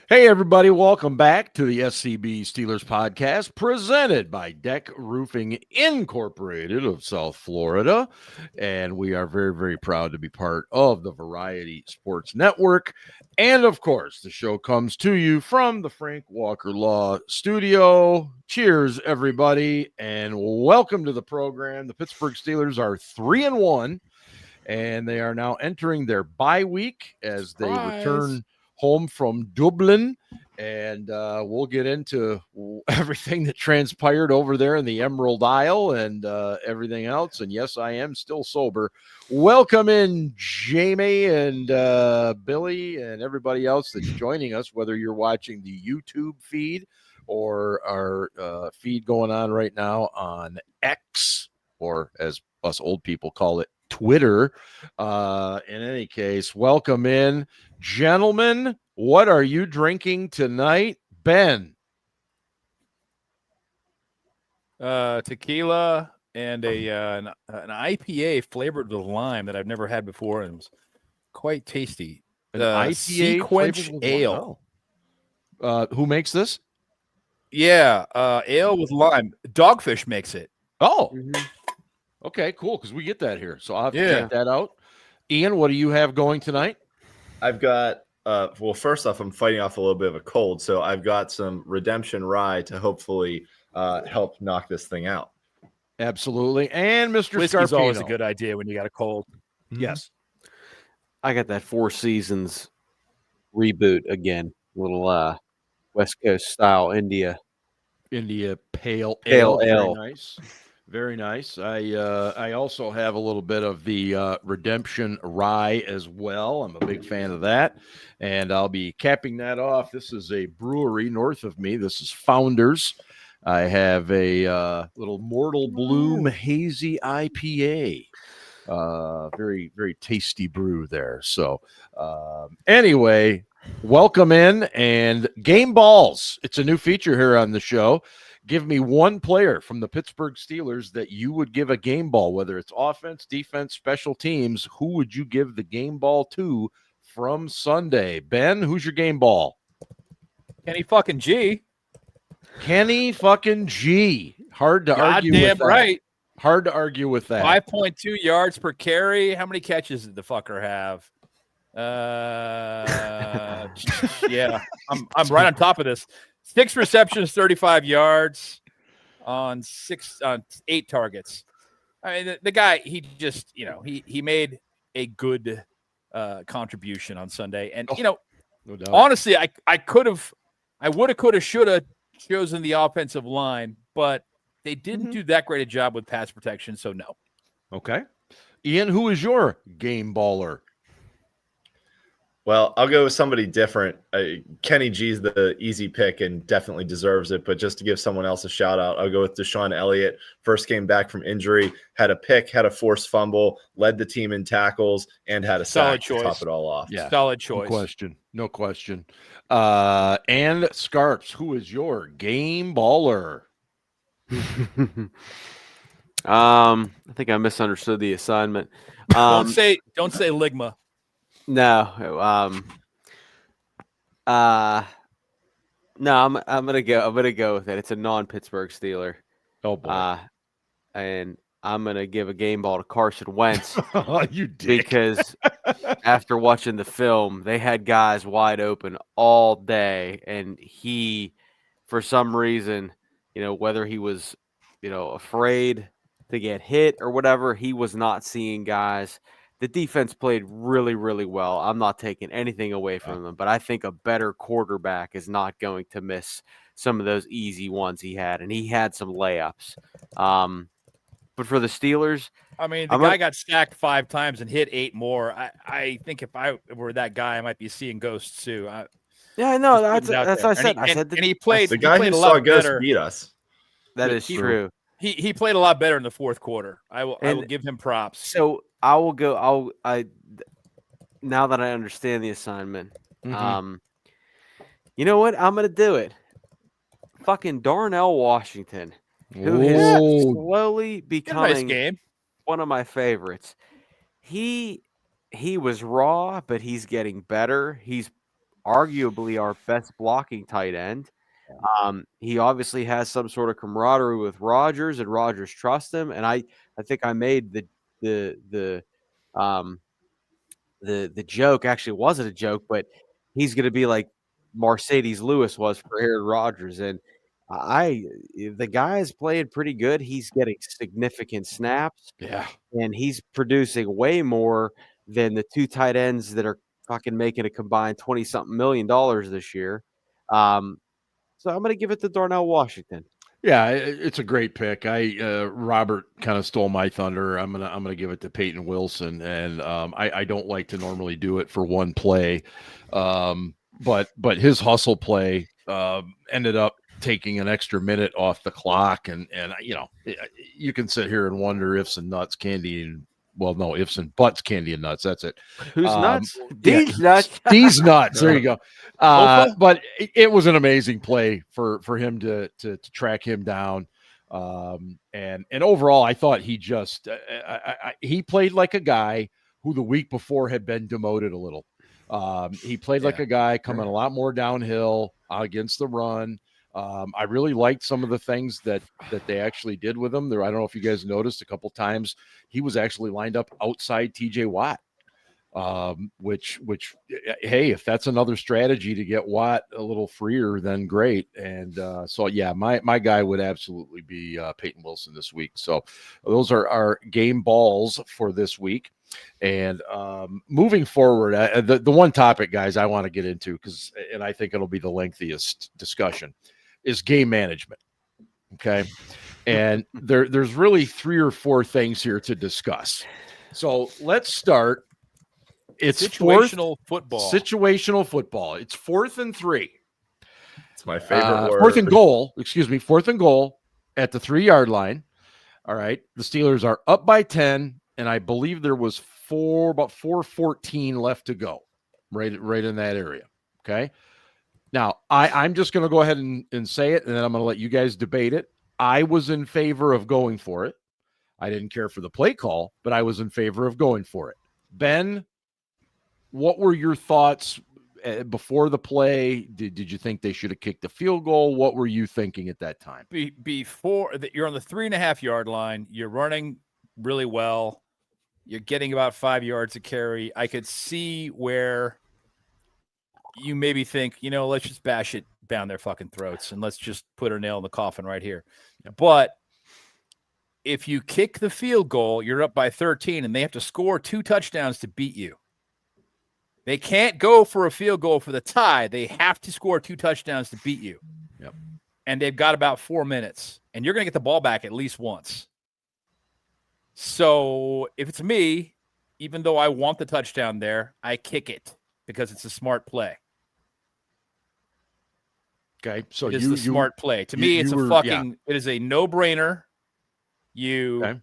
Hey, everybody, welcome back to the SCB Steelers Podcast, presented by Deck Roofing Incorporated of South Florida. And we are very, very proud to be part of the Variety Sports Network. And, of course, the show comes to you from the Frank Walker Law Studio. Cheers, everybody, and welcome to the program. The Pittsburgh Steelers are 3-1, and they are now entering their bye week as they return home from Dublin, and we'll get into everything that transpired over there in the Emerald Isle and everything else. And yes, I am still sober. Welcome in, Jamie and Billy and everybody else that's joining us, whether you're watching the YouTube feed or our feed going on right now on X, or as us old people call it, Twitter. In any case, welcome in. Gentlemen, what are you drinking tonight? Ben? Tequila and an IPA flavored with lime that I've never had before, and it was quite tasty. An IPA Sequench Ale. Who makes this? Yeah, ale with lime. Dogfish makes it. Oh, okay, cool, because we get that here. So I'll have to check that out. Ian, what do you have going tonight? I've got, well, first off, I'm fighting off a little bit of a cold, so I've got some Redemption Rye to hopefully help knock this thing out. Absolutely. And Mr. Whiskey's Scarpino. always a good idea when you got a cold. Yes. I got that Four Seasons reboot again. Little West Coast style India Pale Ale. Very nice. Very nice. I also have a little bit of the Redemption Rye as well. I'm a big fan of that. And I'll be capping that off. This is a brewery north of me. This is Founders. I have a little Mortal Bloom Hazy IPA. Very, very tasty brew there. So anyway, welcome in. And Game Balls. It's a new feature here on the show. Give me one player from the Pittsburgh Steelers that you would give a game ball, whether it's offense, defense, special teams. Who would you give the game ball to from Sunday? Ben, who's your game ball? Kenny fucking G. Kenny fucking G. Hard to argue with that. Goddamn right. Hard to argue with that. 5.2 yards per carry. How many catches did the fucker have? Yeah, I'm right on top of this. 6 receptions, 35 yards on 8 targets. I mean, the guy, he just, he made a good contribution on Sunday. And, no doubt. Honestly, I would have, could have, should have chosen the offensive line, but they didn't do that great a job with pass protection, so no. Okay. Ian, who is your game baller? Well, I'll go with somebody different. Kenny G's the easy pick and definitely deserves it. But just to give someone else a shout out, I'll go with Deshaun Elliott. First came back from injury, had a pick, had a forced fumble, led the team in tackles, and had a sack to top it all off. Yeah, solid choice. No question. And Scarps, who is your game baller? I think I misunderstood the assignment. Don't say Ligma. No, no, I'm gonna go with it. It's a non-Pittsburgh Steeler. Oh boy. And I'm gonna give a game ball to Carson Wentz. You dick. Because after watching the film, they had guys wide open all day, and he, for some reason, whether he was, afraid to get hit or whatever, he was not seeing guys. The defense played really, really well. I'm not taking anything away from them, but I think a better quarterback is not going to miss some of those easy ones he had, and he had some layups. But for the Steelers, I mean, the guy got sacked 5 times and hit 8 more. I think if I were that guy, I might be seeing ghosts too. Yeah, no, that's what I said. And he played. The guy who saw ghosts beat us. That is true. He played a lot better in the fourth quarter. I will give him props. So I will go. Now that I understand the assignment, you know what? I'm gonna do it. Fucking Darnell Washington, who is slowly becoming one of my favorites. He was raw, but he's getting better. He's arguably our best blocking tight end. He obviously has some sort of camaraderie with Rodgers, and Rodgers trusts him. And I think I made the joke. Actually, it wasn't a joke, but he's going to be like Mercedes Lewis was for Aaron Rodgers. And the guy is playing pretty good. He's getting significant snaps. Yeah. And he's producing way more than the two tight ends that are fucking making a combined $20-something million this year. So I'm going to give it to Darnell Washington. Yeah, it's a great pick. Robert kind of stole my thunder. I'm gonna give it to Peyton Wilson, and I don't like to normally do it for one play, but his hustle play ended up taking an extra minute off the clock, and you can sit here and wonder ifs and nuts, candy and ifs and buts, candy and nuts. That's it. Who's nuts? These nuts. These nuts. There you go. But it was an amazing play for him to track him down. And overall, I thought he just he played like a guy who the week before had been demoted a little. He played like a guy coming a lot more downhill against the run. I really liked some of the things that they actually did with him there. I don't know if you guys noticed a couple times he was actually lined up outside TJ Watt, which hey, if that's another strategy to get Watt a little freer, then great. And so yeah, my guy would absolutely be Peyton Wilson this week. So those are our game balls for this week. And moving forward, the one topic, guys, I want to get into and I think it'll be the lengthiest discussion, is game management. Okay. And there's really 3 or 4 things here to discuss. So let's start. It's situational football. Situational football. It's 4th and 3. It's my favorite word. 4th and goal. Excuse me. 4th and goal at the 3-yard line. All right. The Steelers are up by 10, and I believe there was about 4:14 left to go, right in that area. Okay. Now, I'm just going to go ahead and say it, and then I'm going to let you guys debate it. I was in favor of going for it. I didn't care for the play call, but I was in favor of going for it. Ben, what were your thoughts before the play? Did you think they should have kicked the field goal? What were you thinking at that time? Before you're on the 3.5-yard line, you're running really well. You're getting about 5 yards a carry. I could see where you maybe think, let's just bash it down their fucking throats and let's just put a nail in the coffin right here. But if you kick the field goal, you're up by 13 and they have to score 2 touchdowns to beat you. They can't go for a field goal for the tie. They have to score 2 touchdowns to beat you. Yep. And they've got about 4 minutes and you're going to get the ball back at least once. So if it's me, even though I want the touchdown there, I kick it because it's a smart play. Okay, so it is the smart play. To me, it's it is a no-brainer. Ben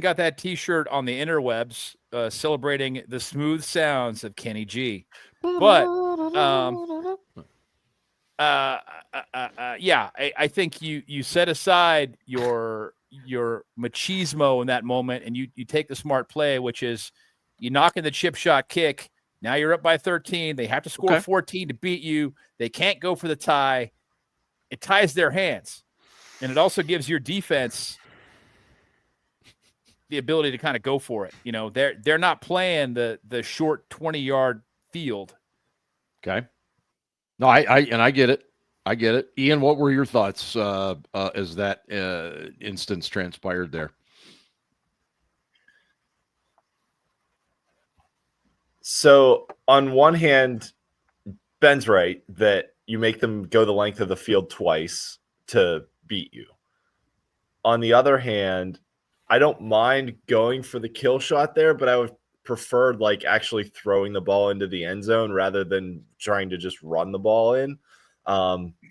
got that T-shirt on the interwebs celebrating the smooth sounds of Kenny G. But I think you set aside your machismo in that moment and you take the smart play, which is you knock in the chip shot kick. Now you're up by 13. They have to score 14 to beat you. They can't go for the tie. It ties their hands. And it also gives your defense the ability to kind of go for it. They're not playing the short 20-yard field. Okay. No, I get it. I get it. Ian, what were your thoughts as that instance transpired there? So on one hand, Ben's right that you make them go the length of the field twice to beat you. On the other hand, I don't mind going for the kill shot there, but I would prefer actually throwing the ball into the end zone rather than trying to just run the ball in.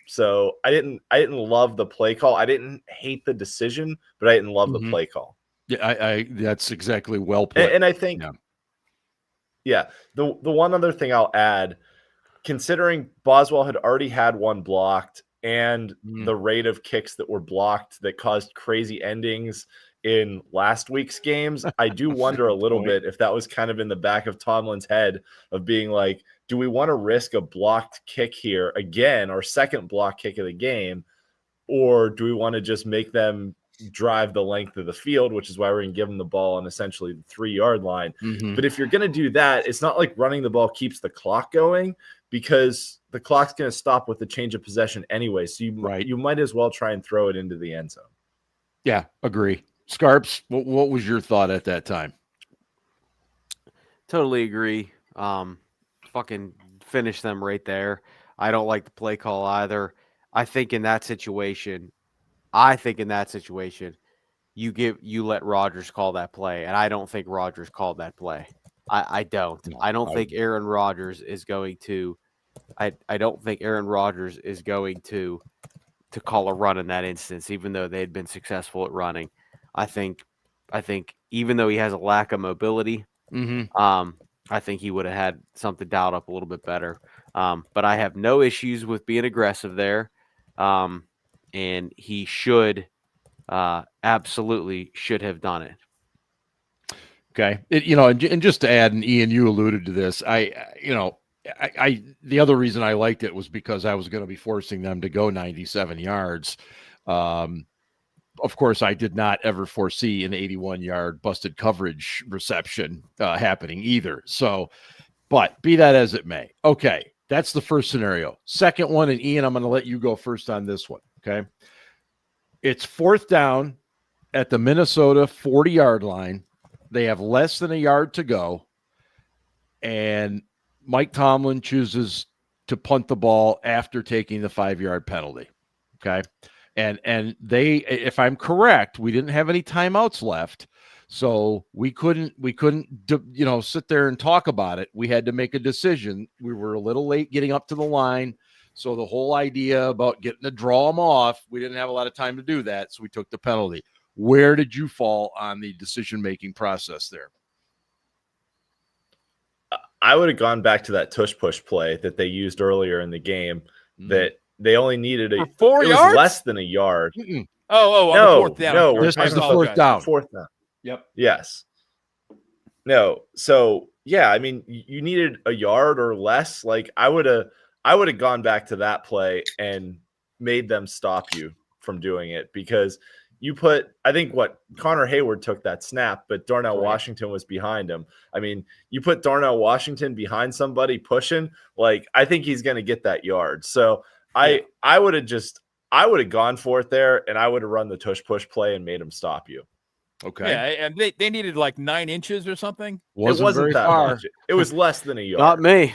So I didn't love the play call. I didn't hate the decision, but I didn't love the play call. Yeah, I that's exactly well put. And I think the one other thing I'll add, considering Boswell had already had one blocked and the rate of kicks that were blocked that caused crazy endings in last week's games, I do wonder a little bit if that was kind of in the back of Tomlin's head of being like, do we want to risk a blocked kick here again, our second block kick of the game, or do we want to just make them drive the length of the field, which is why we're going to give them the ball on essentially the 3-yard line. Mhm. But if you're going to do that, it's not like running the ball keeps the clock going, because the clock's going to stop with the change of possession anyway. So you might as well try and throw it into the end zone. Yeah, agree. Scarps, what was your thought at that time? Totally agree. Fucking finish them right there. I don't like the play call either. I think in that situation, you let Rodgers call that play, and I don't think Rodgers called that play. I don't. No, I don't think Aaron Rodgers is going to. I don't think Aaron Rodgers is going to call a run in that instance, even though they had been successful at running. I think even though he has a lack of mobility, I think he would have had something dialed up a little bit better. But I have no issues with being aggressive there. And he absolutely should have done it. Okay. And just to add, and Ian, you alluded to this, the other reason I liked it was because I was going to be forcing them to go 97 yards. Of course, I did not ever foresee an 81-yard busted coverage reception happening either. So, but be that as it may. Okay, that's the first scenario. Second one, and Ian, I'm going to let you go first on this one, okay? It's 4th down at the Minnesota 40-yard line. They have less than a yard to go, and Mike Tomlin chooses to punt the ball after taking the 5-yard penalty, okay? And they, if I'm correct, we didn't have any timeouts left, so we couldn't sit there and talk about it. We had to make a decision. We were a little late getting up to the line, so the whole idea about getting to draw them off, we didn't have a lot of time to do that, so we took the penalty. Where did you fall on the decision-making process there? I would have gone back to that tush push play that they used earlier in the game that they only needed 4 yards? Less than a yard. Oh, on the 4th down. No, this was the 4th down. 4th down. Yep. Yes. No. So yeah, I mean, you needed a yard or less. Like I would have gone back to that play and made them stop you from doing it, because I think Connor Hayward took that snap, but Darnell Washington was behind him. I mean, you put Darnell Washington behind somebody pushing, like I think he's going to get that yard. So I would have gone for it there, and I would have run the tush push play and made him stop you. Okay. Yeah, and they needed like 9 inches or something. It wasn't very that far. much. It was less than a yard. Not me.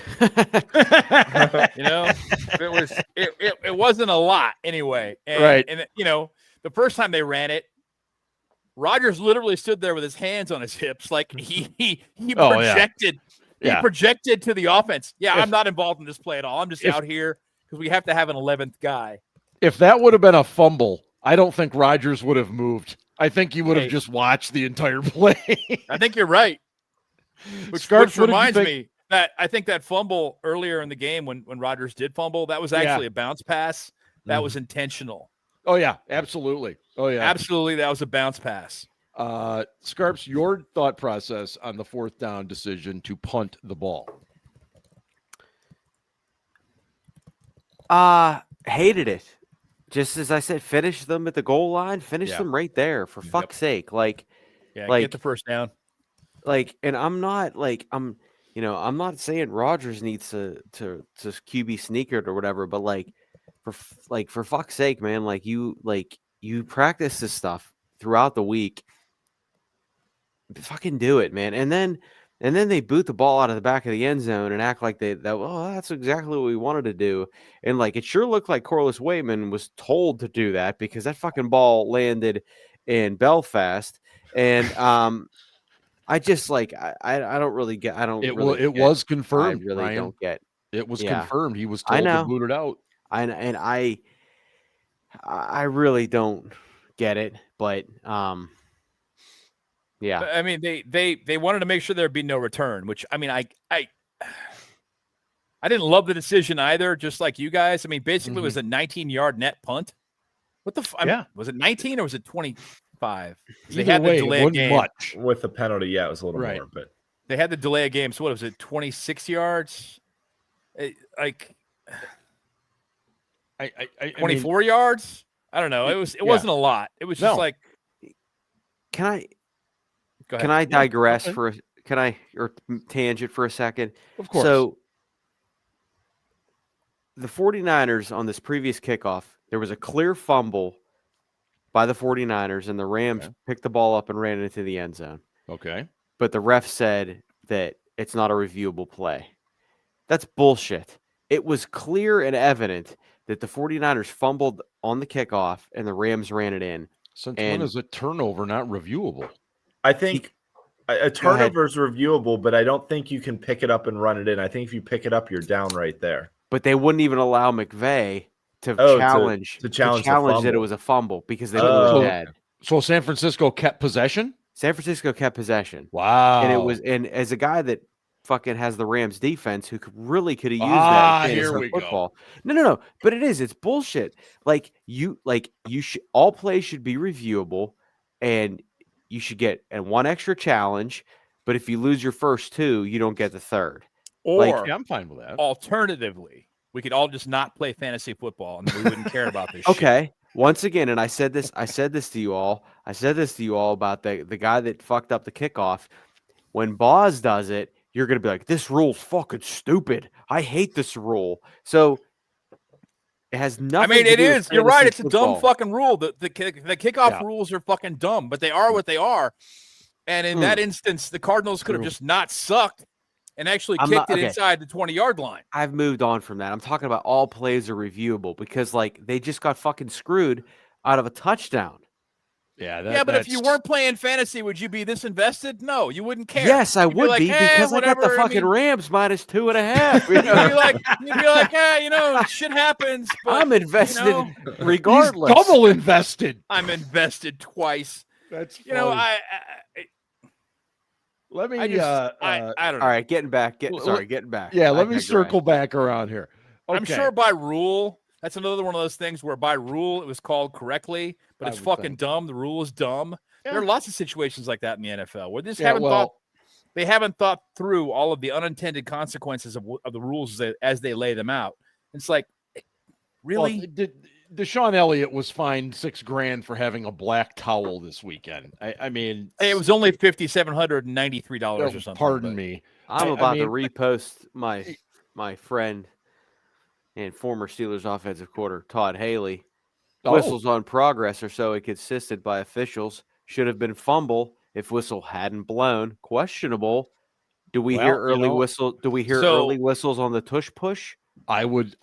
It wasn't a lot anyway. And, right. And the first time they ran it, Rodgers literally stood there with his hands on his hips, like he projected. Yeah. He projected to the offense. Yeah, I'm not involved in this play at all. I'm just out here because we have to have an 11th guy. If that would have been a fumble, I don't think Rodgers would have moved. I think he would have just watched the entire play. I think you're right. Which reminds me that I think that fumble earlier in the game when Rodgers did fumble, that was actually a bounce pass. That was intentional. Oh, yeah, absolutely. Oh, yeah. Absolutely, that was a bounce pass. Scarps, your thought process on the 4th down decision to punt the ball. Hated it. Just as I said, finish them at the goal line, finish them right there, for fuck's sake. Like, get the first down. Like, and I'm not saying Rodgers needs to QB sneak it or whatever, but for fuck's sake, man, you practice this stuff throughout the week. Fucking do it, man. And then they boot the ball out of the back of the end zone and act like that's exactly what we wanted to do. And it sure looked like Corliss Waitman was told to do that, because that fucking ball landed in Belfast. And I just I don't really get. It was confirmed. I really Ryan. Don't get. It was confirmed. He was told to boot it out. I really don't get it, but yeah. I mean, they wanted to make sure there'd be no return, which I mean, I didn't love the decision either, just like you guys. I mean, basically it was a 19-yard net punt. What the was it 19 or was it 20? 5. They Either had way, the delay it of wasn't game. much. With the penalty, yeah, it was a little Right. more, but They had the delay of game. So what was it? 26 yards? I 24 yards? I don't know. It wasn't a lot. It was just No. like. Can I Go ahead. can I digress okay. or tangent for a second? Of course. So the 49ers on this previous kickoff, there was a clear fumble by the 49ers, and the Rams picked the ball up and ran it into the end zone. Okay. But the ref said that it's not a reviewable play. That's bullshit. It was clear and evident that the 49ers fumbled on the kickoff and the Rams ran it in. Since when And- is a turnover not reviewable? I think a turnover is reviewable, but I don't think you can pick it up and run it in. I think if you pick it up, you're down right there. But they wouldn't even allow McVay to challenge the fumble. that it was a fumble because they were dead. So San Francisco kept possession? San Francisco kept possession. Wow. And as a guy that fucking has the Rams defense who could have used Ah, that in here fantasy we go. football. No. But it's bullshit. You should, all plays should be reviewable, and you should get one extra challenge. But if you lose your first 2, you don't get the third. Or Yeah, I'm fine with that. alternatively, we could all just not play fantasy football and then we wouldn't care about this. Okay. Shit. Once again, and I said this to you all. I said this to you all about the guy that fucked up the kickoff. When Boz does it, you're gonna be like, "This rule's fucking stupid. I hate this rule." So it has nothing. I mean, to it do with is. You're right. fantasy It's a dumb football. fucking rule. The kickoff rules are fucking dumb, but they are what they are. And in that instance, the Cardinals could have just not sucked and actually kicked it inside the 20-yard line. I've moved on from that. I'm talking about all plays are reviewable because, like, they just got fucking screwed out of a touchdown. Yeah, but if you weren't playing fantasy, would you be this invested? No, you wouldn't care. Yes, I would like, be because I got the fucking Rams minus 2.5. You'd be like, hey, shit happens. But, I'm invested regardless. He's double invested. I'm invested twice. That's funny. I let me. I don't know. All right, getting back. Getting back. Yeah, I let me digress. circle back around here. Okay. I'm sure by rule, that's another one of those things where by rule it was called correctly, but it's fucking dumb. The rule is dumb. Yeah. There are lots of situations like that in the NFL where they haven't thought through all of the unintended consequences of the rules as they lay them out. It's like, really? Well, Deshaun Elliott was fined $6,000 for having a black towel this weekend. I mean, it was only $5,793 or something. Pardon me. I'm about to repost my friend and former Steelers offensive coordinator Todd Haley. Whistles on progress are so inconsistent by officials. Should have been fumble if whistle hadn't blown. Questionable. Do we hear early whistle? Do we hear early whistles on the tush push? I would.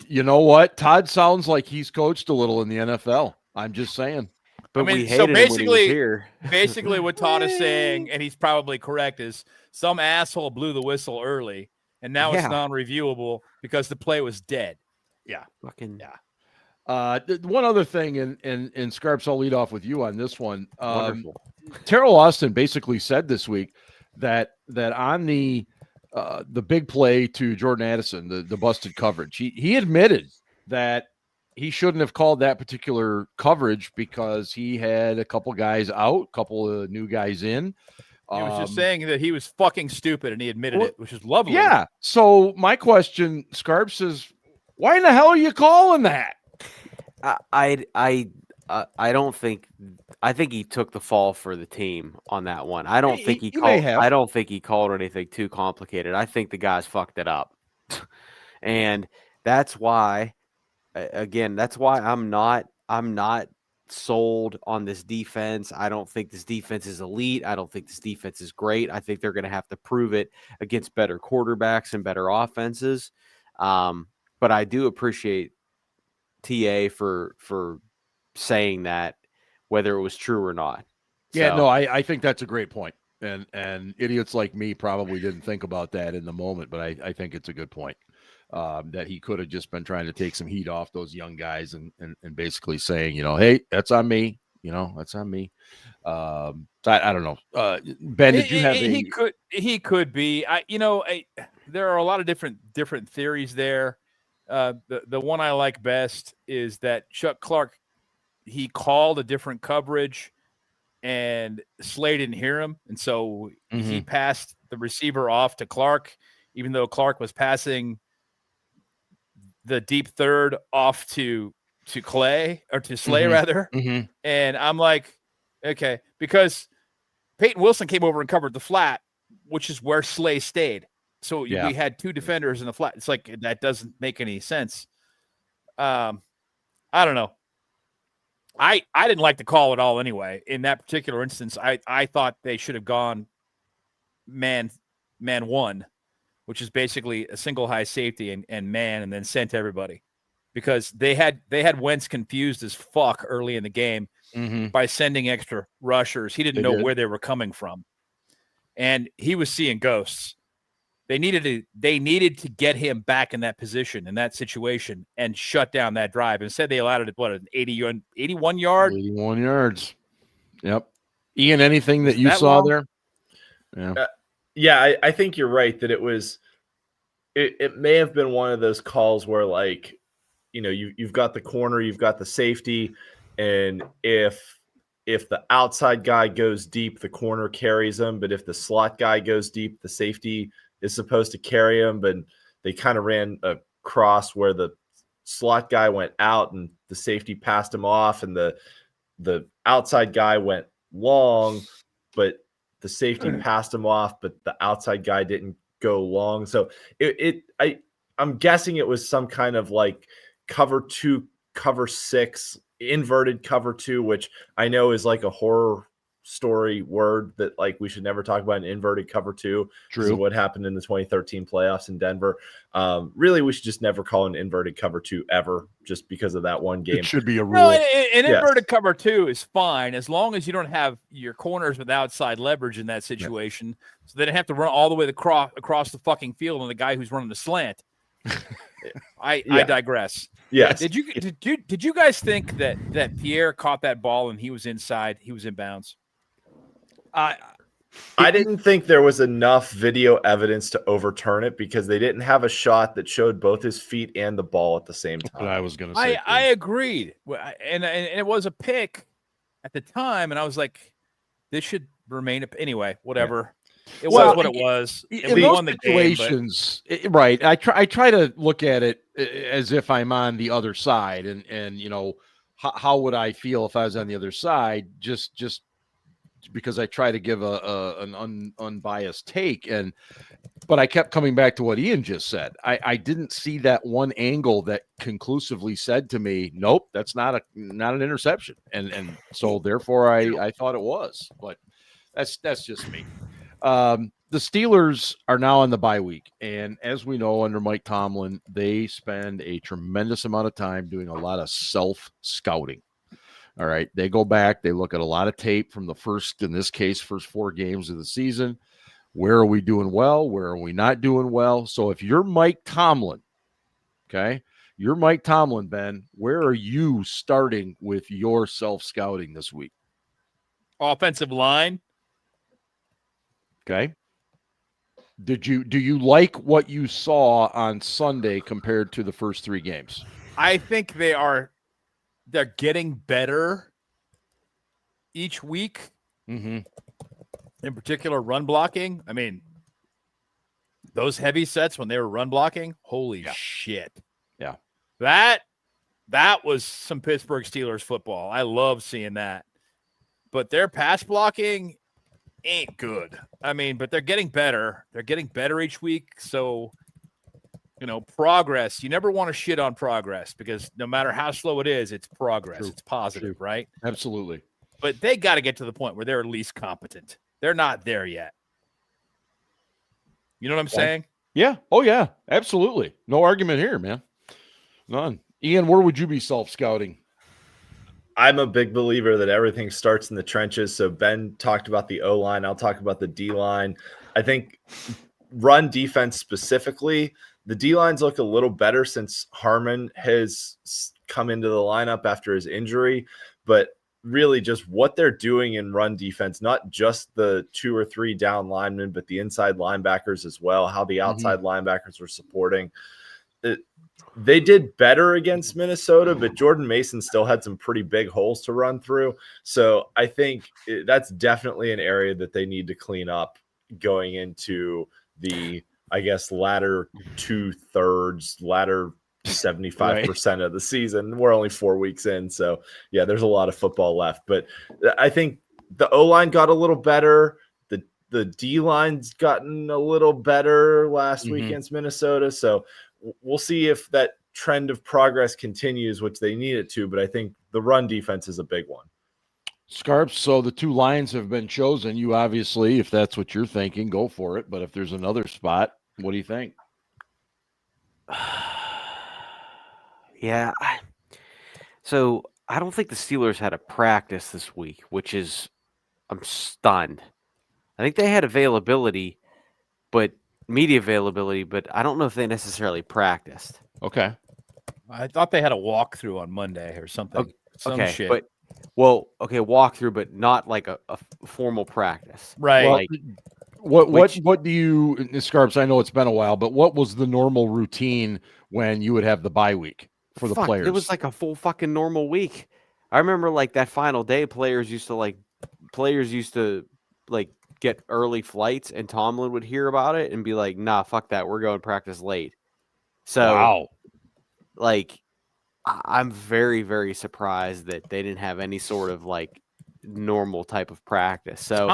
You know what? Todd sounds like he's coached a little in the NFL. I'm just saying. But we hated him when he was here. Basically, what Todd is saying, and he's probably correct, is some asshole blew the whistle early, and now it's non-reviewable because the play was dead. Yeah. Fucking yeah. One other thing, and Scarps, I'll lead off with you on this one. Wonderful. Terrell Austin basically said this week that on the big play to Jordan Addison, the busted coverage, he admitted that he shouldn't have called that particular coverage because he had a couple guys out, a couple of new guys in. He was just saying that he was fucking stupid, and he admitted it, which is lovely. Yeah. So my question, Scarps, is why in the hell are you calling that? I don't think. I think he took the fall for the team on that one. I don't think he called. I don't think he called anything too complicated. I think the guys fucked it up, and that's why. Again, that's why I'm not sold on this defense. I don't think this defense is elite. I don't think this defense is great. I think they're going to have to prove it against better quarterbacks and better offenses. But I do appreciate TA for saying that, whether it was true or not. Yeah, So, no, I think that's a great point. And idiots like me probably didn't think about that in the moment, but I think it's a good point. That he could have just been trying to take some heat off those young guys and basically saying, hey, that's on me. That's on me. I don't know. Ben, did you have he could be. There are a lot of different theories there. The one I like best is that Chuck Clark he called a different coverage and Slay didn't hear him. And so he passed the receiver off to Clark, even though Clark was passing the deep third off to Clay or to Slay rather. And I'm like, okay, because Peyton Wilson came over and covered the flat, which is where Slay stayed. So we had two defenders in the flat. It's like, that doesn't make any sense. I don't know. I didn't like the call at all anyway. In that particular instance, I thought they should have gone man one, which is basically a single high safety and man, and then sent everybody, because they had Wentz confused as fuck early in the game by sending extra rushers. He didn't know where they were coming from, and he was seeing ghosts. They needed to get him back in that position, in that situation, and shut down that drive. Instead, they allowed it, an 81 yard? 81 yards. Yep. Ian, anything that you saw there? Yeah. I think you're right that it may have been one of those calls where, like, you know, you've got the corner, you've got the safety, and if the outside guy goes deep, the corner carries him. But if the slot guy goes deep, the safety is supposed to carry him. But they kind of ran a cross where the slot guy went out and the safety passed him off, and the outside guy went long, but the safety passed him off, but the outside guy didn't go long. So I'm guessing it was some kind of like cover 2, cover 6, inverted cover 2, which I know is like a horror story word that, like, we should never talk about an inverted cover 2. True. What happened in the 2013 playoffs in Denver. Really, we should just never call an inverted cover 2 ever, just because of that one game. It should be a rule. No, an inverted cover 2 is fine as long as you don't have your corners with outside leverage in that situation, so they don't have to run all the way across the fucking field on the guy who's running the slant. I digress. Yes. Did you guys think that Pierre caught that ball and he was inside? He was in bounds. I didn't think there was enough video evidence to overturn it, because they didn't have a shot that showed both his feet and the ball at the same time. What I was going to say. I agreed, and it was a pick at the time, and I was like, this should remain anyway. Whatever. It was what it was. In those situations, right? I try to look at it as if I'm on the other side, and you know, how would I feel if I was on the other side? Just because I try to give an unbiased take, but I kept coming back to what Ian just said. I didn't see that one angle that conclusively said to me, nope, that's not an interception, and so therefore I thought it was. But that's just me. The Steelers are now on the bye week, and as we know, under Mike Tomlin, they spend a tremendous amount of time doing a lot of self-scouting. All right, they go back, they look at a lot of tape from the first 4 games of the season. Where are we doing well? Where are we not doing well? So if you're Mike Tomlin, Ben, where are you starting with your self-scouting this week? Offensive line. Okay. Do you like what you saw on Sunday compared to the first 3 games? I think they're getting better each week. In particular, run blocking. I mean, those heavy sets when they were run blocking, holy shit. Yeah. That was some Pittsburgh Steelers football. I love seeing that. But their pass blocking ain't good. I mean, but they're getting better. They're getting better each week. So, you know, progress. You never want to shit on progress, because no matter how slow it is, it's progress. True. It's positive, right? Absolutely. But they got to get to the point where they're at least competent. They're not there yet. You know what I'm saying? Yeah. Oh, yeah. Absolutely. No argument here, man. None. Ian, where would you be self-scouting? I'm a big believer that everything starts in the trenches. So Ben talked about the O-line. I'll talk about the D-line. I think run defense specifically, the D-lines look a little better since Harmon has come into the lineup after his injury. But really just what they're doing in run defense, not just the 2 or 3 down linemen, but the inside linebackers as well, how the outside linebackers are supporting. They did better against Minnesota, but Jordan Mason still had some pretty big holes to run through. So I think that's definitely an area that they need to clean up going into the, I guess, latter 75% of the season. We're only 4 weeks in. So yeah, there's a lot of football left, but I think the O-line got a little better. The D-line's gotten a little better last week against Minnesota. So we'll see if that trend of progress continues, which they need it to, but I think the run defense is a big one. Scarps, so the 2 lines have been chosen. You obviously, if that's what you're thinking, go for it. But if there's another spot, what do you think? Yeah. So I don't think the Steelers had a practice this week, which is, I'm stunned. I think they had availability, media availability, but I don't know if they necessarily practiced. Okay. I thought they had a walkthrough on Monday or something. Some shit. Walkthrough, but not like a formal practice. Right. Well, what do you, Scarps, I know it's been a while, but what was the normal routine when you would have the bye week for the players? It was like a full fucking normal week. I remember like that final day, players used to get early flights, and Tomlin would hear about it and be like, nah, fuck that. We're going to practice late. So, wow. Like, I'm very, very surprised that they didn't have any sort of like normal type of practice. So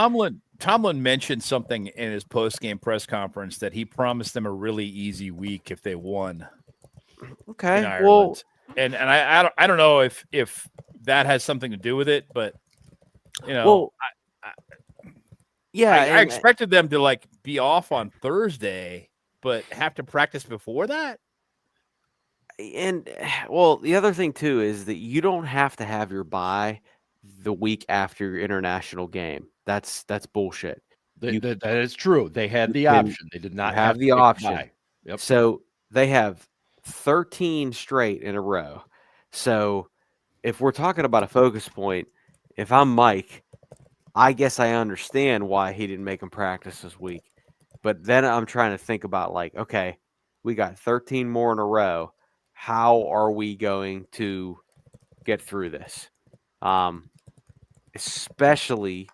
Tomlin mentioned something in his post-game press conference that he promised them a really easy week if they won. Okay. Well, and I don't know if that has something to do with it, but I expected them to like be off on Thursday, but have to practice before that. And the other thing too is that you don't have to have your bye the week after your international game. That's bullshit. That is true. They had the option. They did not have the option. Yep. So they have 13 straight in a row. So if we're talking about a focus point, if I'm Mike, I guess I understand why he didn't make him practice this week. But then I'm trying to think about like, okay, we got 13 more in a row. How are we going to get through this? Especially,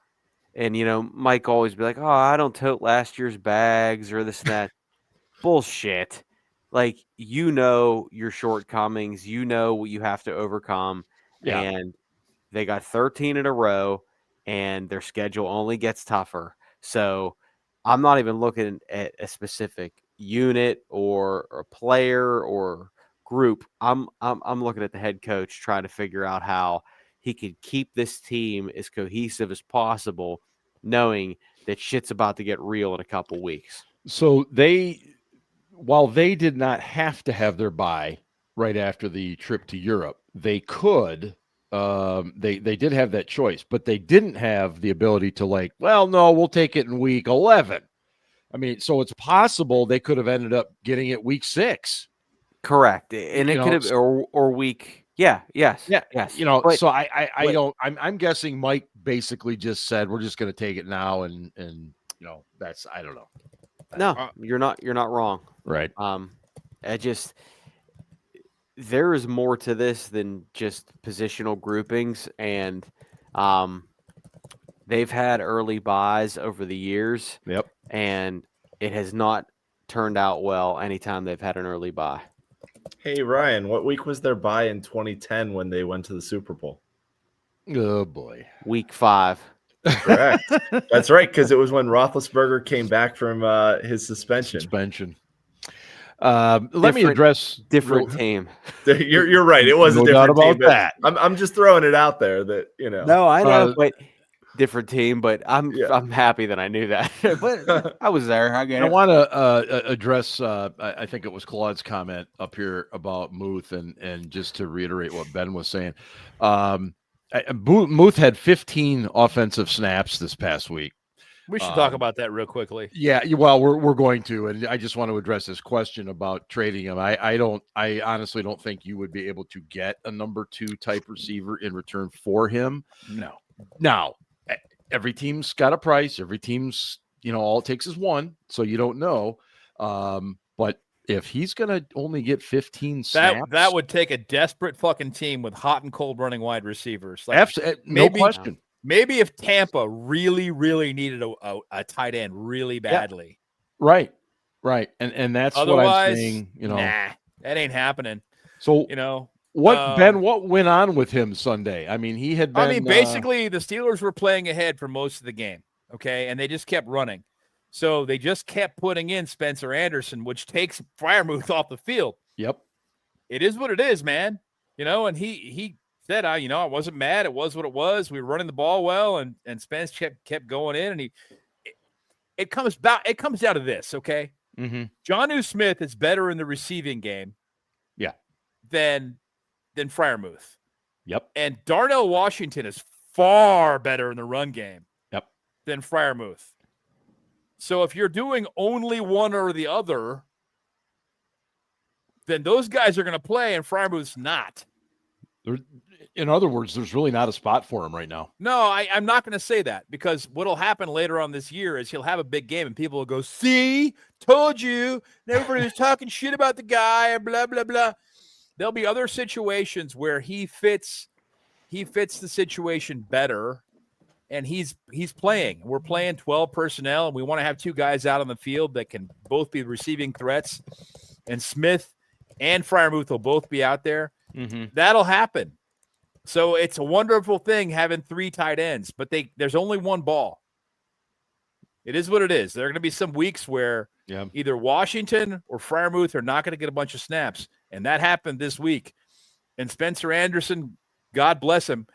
and Mike always be like, oh, I don't tote last year's bags or this and that. Bullshit. Like, your shortcomings, what you have to overcome. Yeah. And they got 13 in a row, and their schedule only gets tougher. So I'm not even looking at a specific unit or a player or group. I'm looking at the head coach trying to figure out how he could keep this team as cohesive as possible, knowing that shit's about to get real in a couple weeks. So while they did not have to have their bye right after the trip to Europe, they could. They did have that choice, but they didn't have the ability to we'll take it in week 11. I mean, so it's possible they could have ended up getting it week 6. Correct. And it could have, or week. Yeah. Yes. Yeah. Yes. So I'm guessing Mike basically just said, we're just going to take it now. And that's, I don't know. No, you're not wrong. Right. There is more to this than just positional groupings, and they've had early buys over the years. Yep. And it has not turned out well anytime they've had an early buy. Hey, Ryan, what week was their buy in 2010 when they went to the Super Bowl? Oh, boy. Week 5. Correct. That's right, because it was when Roethlisberger came back from his suspension. Let me address different team. You're right. It was no a different doubt team. About that. I'm just throwing it out there that No, I know, but different team. But I'm happy that I knew that. But I was there. I want to address. I think it was Claude's comment up here about Muth, and just to reiterate what Ben was saying. Muth had 15 offensive snaps this past week. We should talk about that real quickly. Yeah, well, we're going to, and I just want to address this question about trading him. I honestly don't think you would be able to get a number 2 type receiver in return for him. No. Now, every team's got a price. Every team's, all it takes is one, so you don't know. But if he's going to only get 15 snaps, that would take a desperate fucking team with hot and cold running wide receivers. no maybe- question. Maybe if Tampa really, really needed a tight end really badly. Right. And that's what I'm Otherwise, saying, nah, that ain't happening. So Ben, what went on with him Sunday? I mean, he had been basically the Steelers were playing ahead for most of the game, okay? And they just kept running. So they just kept putting in Spencer Anderson, which takes Freiermuth off the field. Yep. It is what it is, man. And he said, I wasn't mad. It was what it was. We were running the ball well, and Spence kept going in, and it comes down to this, okay? Mm-hmm. Jonnu Smith is better in the receiving game, than Freiermuth. Yep. And Darnell Washington is far better in the run game, than Freiermuth. So if you're doing only one or the other, then those guys are going to play, and Freiermuth's not. In other words, there's really not a spot for him right now. No, I'm not going to say that, because what'll happen later on this year is he'll have a big game and people will go, see, told you, and everybody's talking shit about the guy and blah, blah, blah. There'll be other situations where he fits the situation better, and he's playing. We're playing 12 personnel, and we want to have two guys out on the field that can both be receiving threats, and Smith and Freiermuth will both be out there. Mm-hmm. That'll happen. So it's a wonderful thing having three tight ends, but there's only one ball. It is what it is. There are going to be some weeks where either Washington or Freiermuth are not going to get a bunch of snaps, and that happened this week. And Spencer Anderson, God bless him,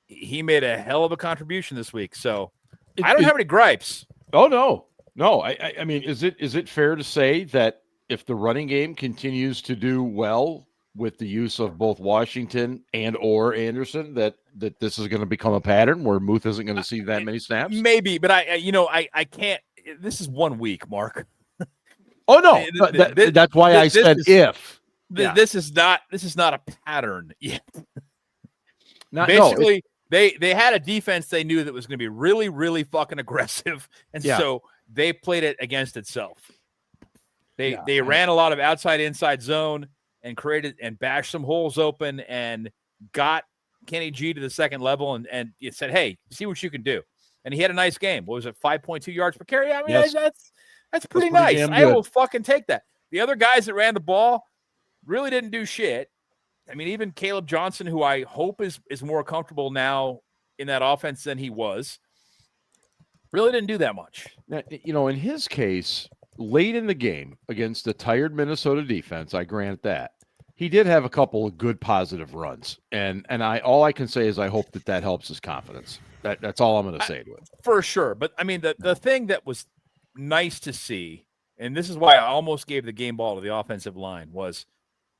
he made a hell of a contribution this week. So I don't have any gripes. Oh, no. I mean, is it fair to say that if the running game continues to do well with the use of both Washington and or Anderson, that this is going to become a pattern where Muth isn't going to see that many snaps? Maybe, but I can't. This is 1 week, Mark. Oh no, that's why I said if. This is not a pattern yet. Basically, they had a defense they knew that was going to be really, really fucking aggressive, and so they played it against itself. They ran a lot of outside-inside zone and created and bashed some holes open and got Kenny G to the second level and it said, hey, see what you can do. And he had a nice game. What was it, 5.2 yards per carry? I mean, that's pretty nice. I will fucking take that. The other guys that ran the ball really didn't do shit. I mean, even Caleb Johnson, who I hope is more comfortable now in that offense than he was, really didn't do that much. Now, in his case, late in the game against the tired Minnesota defense, I grant that he did have a couple of good positive runs, and all I can say is I hope that helps his confidence. That's all I'm going to say to it. For sure, but I mean the thing that was nice to see, and this is why I almost gave the game ball to the offensive line, was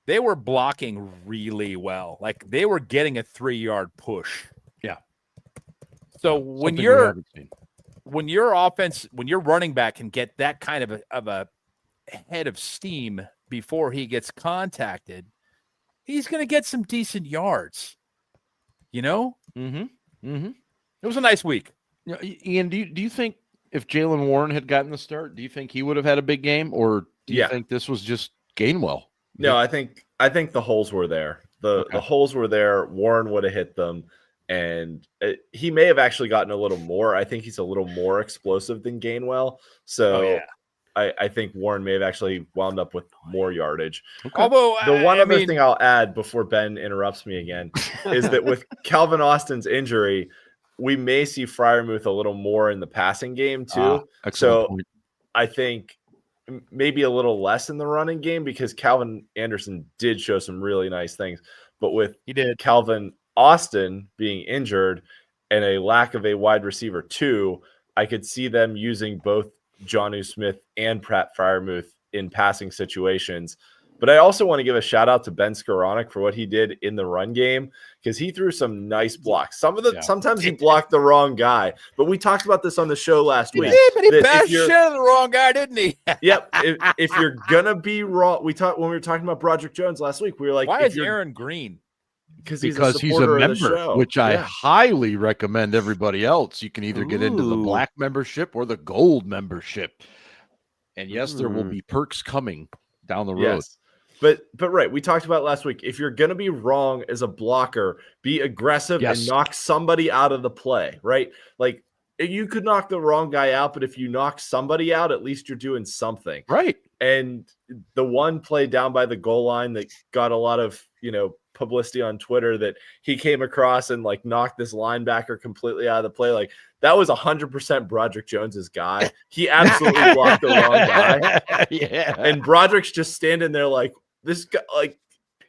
they were blocking really well. Like they were getting a 3-yard push. Yeah. So when your running back can get that kind of a head of steam before he gets contacted, he's going to get some decent yards. Mm-hmm. Mm-hmm. It was a nice week. Ian, do you think if Jaylen Warren had gotten the start, do you think he would have had a big game, or do you think this was just Gainwell? No, I think the holes were there. The holes were there. Warren would have hit them. And he may have actually gotten a little more. I think he's a little more explosive than Gainwell. So I think Warren may have actually wound up with more yardage. Okay. Although the one other thing I'll add before Ben interrupts me again is that with Calvin Austin's injury, we may see Freiermuth a little more in the passing game too. So point. I think maybe a little less in the running game because Calvin Anderson did show some really nice things. But with Calvin Austin being injured and a lack of a wide receiver too, I could see them using both Jonnu Smith and Pratt Freiermuth in passing situations. But I also want to give a shout out to Ben Skoranek for what he did in the run game because he threw some nice blocks. Sometimes he blocked the wrong guy, but we talked about this on the show last week. Yeah, but he bashed shit of the wrong guy, didn't he? Yep. If you're gonna be wrong, when we were talking about Broderick Jones last week, we were like, why is Aaron Green? Because he's a member, which I highly recommend everybody else. You can either get into the black membership or the gold membership. And yes, there will be perks coming down the road. Yes. But right, we talked about last week. If you're going to be wrong as a blocker, be aggressive and knock somebody out of the play, right? Like you could knock the wrong guy out, but if you knock somebody out, at least you're doing something. Right. And the one play down by the goal line that got a lot of, publicity on Twitter that he came across and like knocked this linebacker completely out of the play. Like that was 100% Broderick Jones's guy. He absolutely blocked the wrong guy. Yeah. And Broderick's just standing there like this guy, like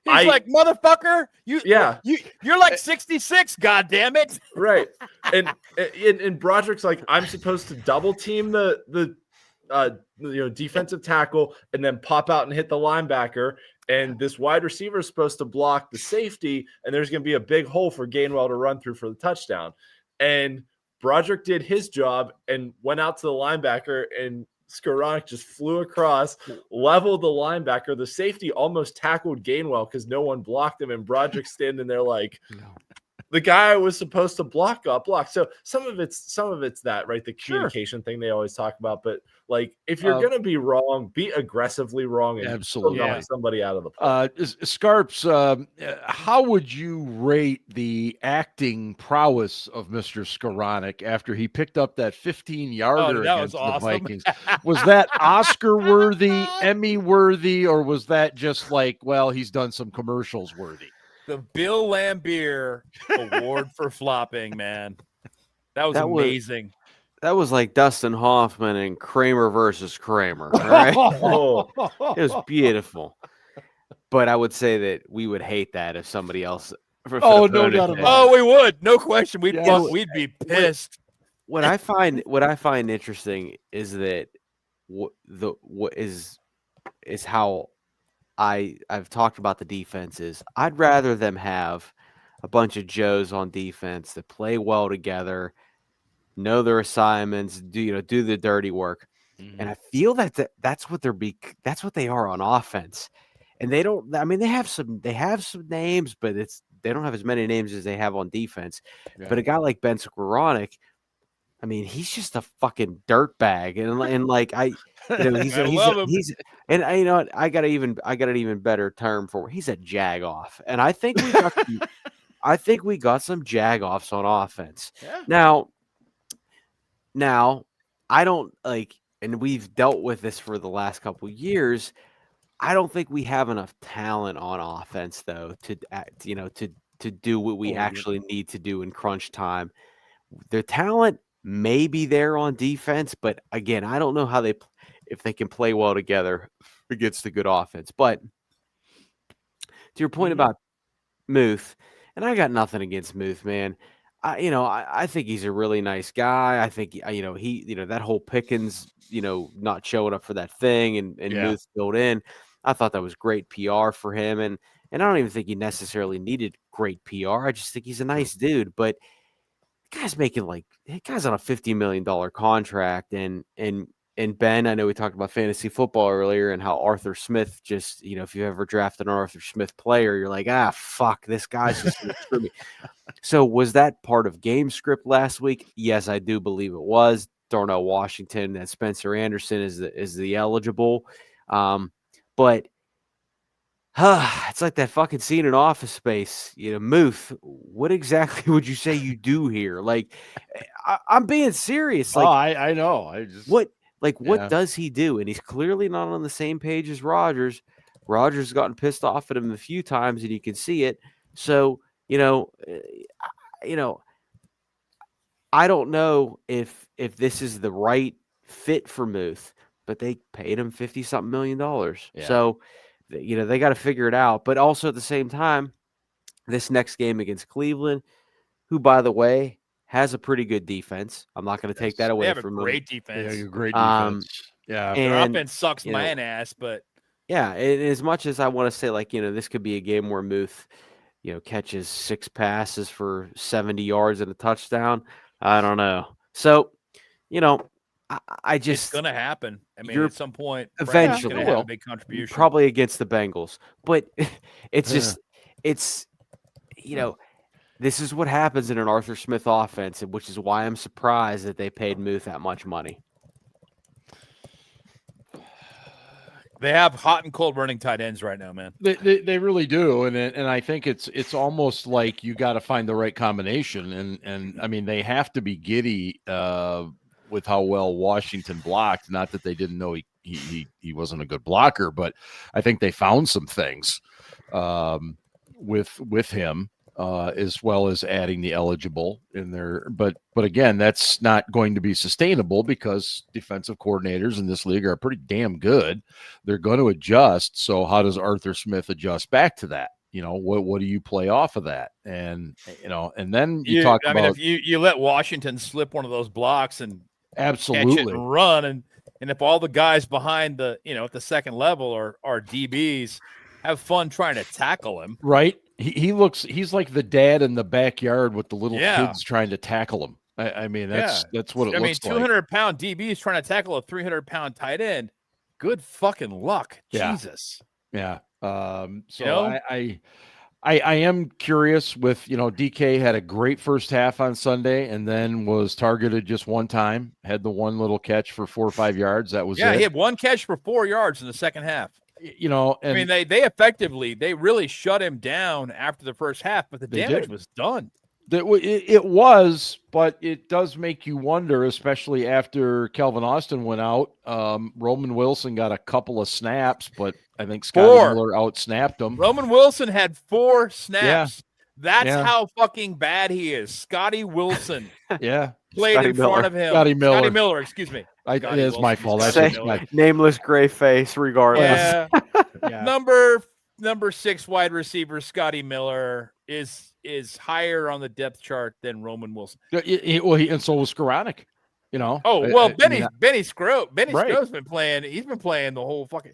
he's like, motherfucker, you're like 66, god damn it. Right. And Broderick's like, I'm supposed to double team the defensive tackle and then pop out and hit the linebacker. And this wide receiver is supposed to block the safety, and there's going to be a big hole for Gainwell to run through for the touchdown. And Broderick did his job and went out to the linebacker, and Skoranek just flew across, leveled the linebacker. The safety almost tackled Gainwell because no one blocked him, and Broderick's standing there like the guy was supposed to block got blocked. So some of it's that, right? The communication thing they always talk about. But like, if you're going to be wrong, be aggressively wrong and absolutely knock somebody out of the play. Scarps, how would you rate the acting prowess of Mr. Skoranek after he picked up that 15-yarder against the Vikings? Was that Oscar worthy, Emmy worthy, or was that just like, well, he's done some commercials worthy? The Bill Lambier Award for flopping, man. That was amazing. That was like Dustin Hoffman and Kramer versus Kramer. Right? It was beautiful. But I would say that we would hate that if somebody else. No doubt about it. Oh, we would. No question. We'd be pissed. What I find interesting is that is how I've talked about the defenses. I'd rather them have a bunch of Joes on defense that play well together, know their assignments, do the dirty work. Mm-hmm. And I feel that's what they are on offense. And they don't. I mean, they have some names, but they don't have as many names as they have on defense. Yeah. But a guy like Ben Skoranek, I mean, he's just a fucking dirtbag, and like he's I got an even better term for he's a jag-off, and I think we got some jag-offs on offense. Yeah. Now I don't like, and we've dealt with this for the last couple of years. I don't think we have enough talent on offense though to do what we actually need to do in crunch time. Their talent may be there on defense, but again, I don't know if they can play well together against a good offense. But to your point about Muth, and I got nothing against Muth, man. I think he's a really nice guy. I think he that whole Pickens not showing up for that thing and Muth filled in. I thought that was great PR for him, and I don't even think he necessarily needed great PR. I just think he's a nice dude, but. Guy's on a $50 million contract, and Ben, I know we talked about fantasy football earlier and how Arthur Smith just, if you ever draft an Arthur Smith player, you're like, fuck, this guy's just going to screw me. So was that part of game script last week? Yes, I do believe it was. Darnell Washington and Spencer Anderson is the eligible, but. It's like that fucking scene in Office Space. Muth, what exactly would you say you do here? Like, I'm being serious. Like, I know. What does he do? And he's clearly not on the same page as Rodgers. Rodgers has gotten pissed off at him a few times, and you can see it. So, I don't know if this is the right fit for Muth, but they paid him $50-something million. Yeah. So. They got to figure it out. But also at the same time, this next game against Cleveland, who, by the way, has a pretty good defense. I'm not going to take that away from them. They have a great defense. Yeah, great defense. Their offense sucks man ass, but. Yeah, and as much as I want to say, this could be a game where Muth, catches 6 passes for 70 yards and a touchdown, I don't know. So, I just it's gonna happen. I mean, at some point, eventually, gonna have a big contribution, probably against the Bengals. But it's just, this is what happens in an Arthur Smith offense, which is why I'm surprised that they paid Muth that much money. They have hot and cold running tight ends right now, man. They really do, and I think it's almost like you got to find the right combination, and I mean they have to be giddy with how well Washington blocked. Not that they didn't know he wasn't a good blocker, but I think they found some things with him. As well as adding the eligible in there. But again, that's not going to be sustainable because defensive coordinators in this league are pretty damn good. They're going to adjust. So how does Arthur Smith adjust back to that? What do you play off of that? And, and then you talk about. I mean, if you let Washington slip one of those blocks and absolutely catch it and run, and if all the guys behind the, at the second level are DBs, have fun trying to tackle him. Right. He's like the dad in the backyard with the little kids trying to tackle him. I mean, that's what it looks like. 200-pound DB is trying to tackle a 300-pound tight end. Good fucking luck. Yeah. Jesus. Yeah. I am curious with, DK had a great first half on Sunday and then was targeted just one time, had the one little catch for 4 or 5 yards. That was it. He had one catch for 4 yards in the second half. And I mean, they really shut him down after the first half, but the damage was done. It was, but it does make you wonder, especially after Calvin Austin went out. Roman Wilson got a couple of snaps, but I think Scotty Miller outsnapped him. Roman Wilson had 4 snaps. Yeah. That's how fucking bad he is. Scotty Wilson. Played Scotty in front of him. Scotty Miller, excuse me. It is my fault. Nameless gray face, regardless. Yeah. Number 6 wide receiver Scotty Miller is higher on the depth chart than Roman Wilson. And so was Skoranek. Benny Scro's been playing. He's been playing the whole fucking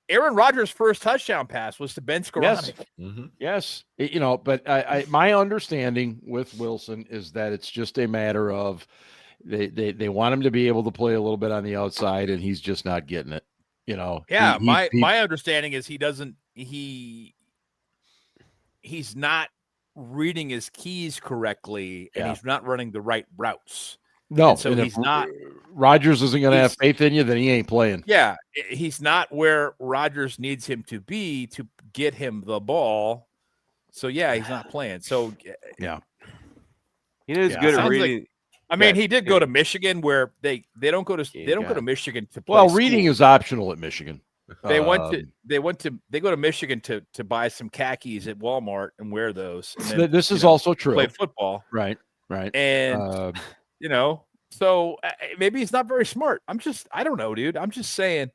Aaron Rodgers' first touchdown pass was to Ben Skoranek. Yes. But my understanding with Wilson is that it's just a matter of they want him to be able to play a little bit on the outside, and he's just not getting it. Yeah. My understanding is he's not reading his keys correctly, and he's not running the right routes. No, and so he's not. Rodgers isn't going to have faith in you, then he ain't playing. Yeah, he's not where Rodgers needs him to be to get him the ball. So he's not playing. So he's good at reading. He did go to Michigan, where they don't go to Michigan to play. Well, reading is optional at Michigan. They go to Michigan to buy some khakis at Walmart and wear those. And then, this is also true. Play football, right? And so maybe he's not very smart. I don't know, dude. I'm just saying.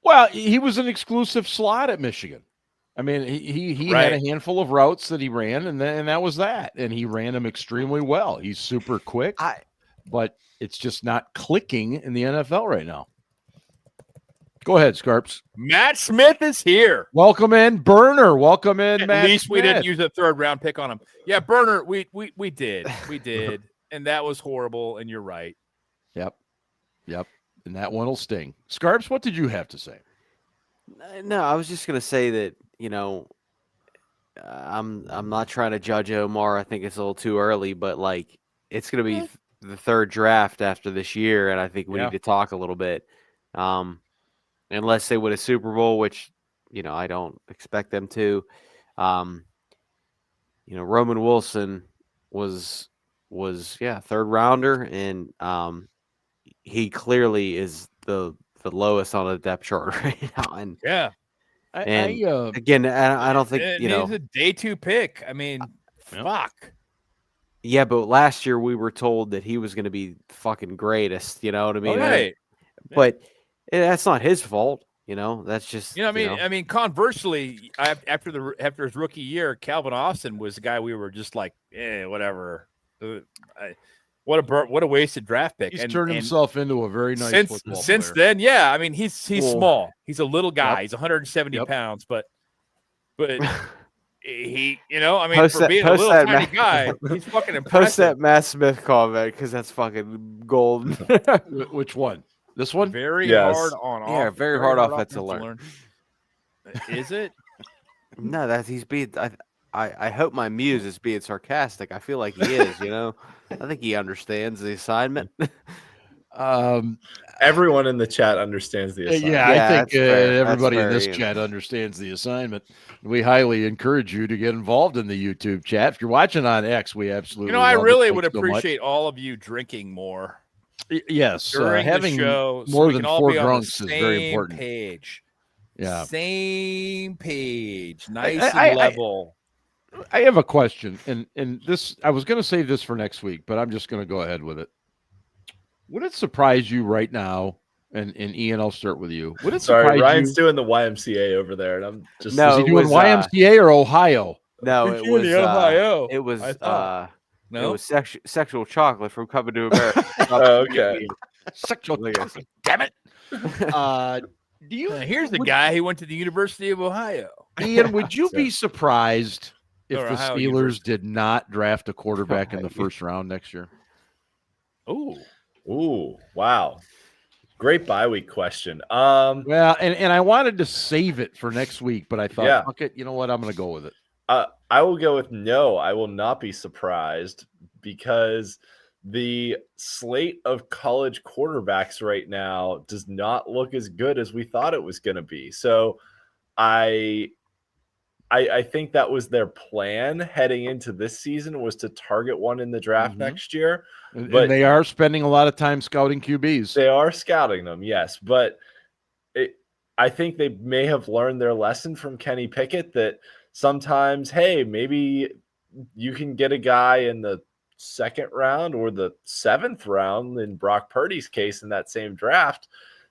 Well, he was an exclusive slot at Michigan. I mean, he had a handful of routes that he ran, and that was that. And he ran them extremely well. He's super quick, but it's just not clicking in the NFL right now. Go ahead, Scarps. Matt Smith is here. Welcome in, Burner. Welcome in, Matt. At least Smith. We didn't use a 3rd round pick on him. Yeah, Burner, we did. We did. And that was horrible, and you're right. Yep. And that one will sting. Scarps, what did you have to say? No, I was just going to say that, I'm not trying to judge Omar. I think it's a little too early, but it's going to be the 3rd draft after this year, and I think we need to talk a little bit. Unless they win a Super Bowl, which, I don't expect them to. Roman Wilson was 3rd rounder, and he clearly is the lowest on the depth chart right now. And again, I don't think he's a day 2 pick. I mean, fuck. Yeah, but last year we were told that he was going to be fucking greatest. You know what I mean? Right. But that's not his fault. That's just I mean, conversely, after his rookie year, Calvin Austin was the guy we were just like, whatever. What a wasted draft pick. He's turned himself into a very nice football since player. then. Yeah, I mean, he's small. He's a little guy. He's 170 pounds, but he, for being a little tiny guy, he's fucking impressive. Post that Matt Smith comment because that's fucking gold. Which one? This one? Very hard on. Yeah, very hard offense to learn. Is it? No, that he's being. I hope my muse is being sarcastic. I feel like he is. I think he understands the assignment. Everyone in the chat understands the assignment. Yeah, I think that's fair. everybody in That's this fair, chat understands the assignment. We highly encourage you to get involved in the YouTube chat. If you're watching on X, we absolutely I love it. really Thanks would so much. appreciate all of you drinking more Yes, during having the show. more we than can all 4 be on the drunks is very same important. Page. Yeah. Same page. Nice I- and level. I have a question, and this I was going to save this for next week, but I'm just going to go ahead with it. Would it surprise you right now? And Ian, I'll start with you. Would it Sorry, surprise Ryan's you? doing the YMCA over there, and I'm just No, Was he it doing was, YMCA or Ohio? No, it was Ohio. It was I thought. it was sexual chocolate from Coming to America. okay. Sexual. Look at Damn it. Do you? Here's the guy who went to the University of Ohio. Ian, would you be surprised if Or the Ohio Steelers University. did not draft a quarterback in the first round next year? Ooh, wow. Great bye week question. Well, and I wanted to save it for next week, but I thought, Yeah. fuck it. You know what? I'm going to go with it. I will go with no. I will not be surprised because the slate of college quarterbacks right now does not look as good as we thought it was going to be. So I think that was their plan heading into this season, was to target one in the draft Mhm. next year. And But they are spending a lot of time scouting QBs. they are scouting them, yes. But I think they may have learned their lesson from Kenny Pickett that sometimes, hey, maybe you can get a guy in the second round or the 7th round, in Brock Purdy's case in that same draft,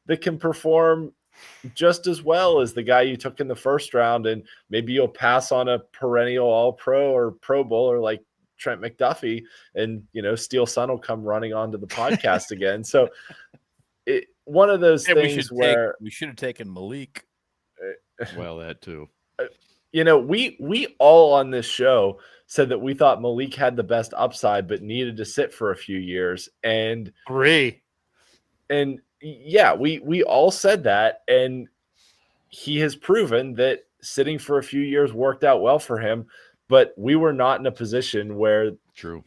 that can perform just as well as the guy you took in the first round, and maybe you'll pass on a perennial All-Pro or Pro Bowler like Trent McDuffie, and Steel Sun will come running onto the podcast again. So one of those things where we should have taken Malik. Well, that too. We all on this show said that we thought Malik had the best upside, but needed to sit for a few years. And yeah, we all said that, and he has proven that sitting for a few years worked out well for him. But we were not in a position where, true,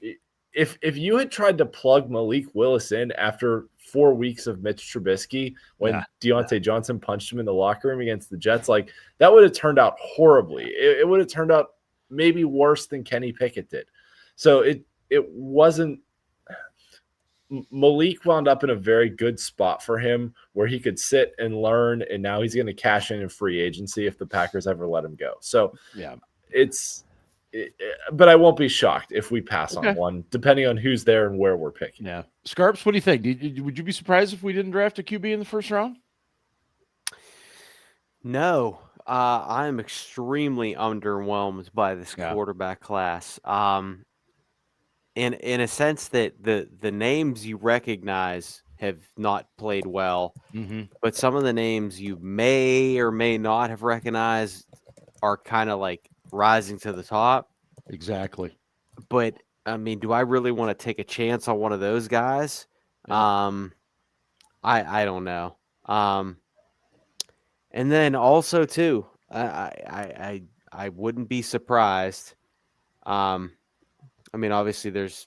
if you had tried to plug Malik Willis in after 4 weeks of Mitch Trubisky, when Deontay Johnson punched him in the locker room against the Jets, like, that would have turned out horribly. It would have turned out maybe worse than Kenny Pickett did. So it wasn't. Malik wound up in a very good spot for him where he could sit and learn, and now he's going to cash in free agency if the Packers ever let him go. So yeah, but I won't be shocked if we pass on one, depending on who's there and where we're picking. Yeah. Scarps, what do you think? Would you be surprised if we didn't draft a QB in the first round? No, I'm extremely underwhelmed by this quarterback class. In a sense that the names you recognize have not played well, but some of the names you may or may not have recognized are kind of like rising to the top. Exactly. But I mean, do I really want to take a chance on one of those guys? I don't know. And then also too, I wouldn't be surprised. I mean, obviously there's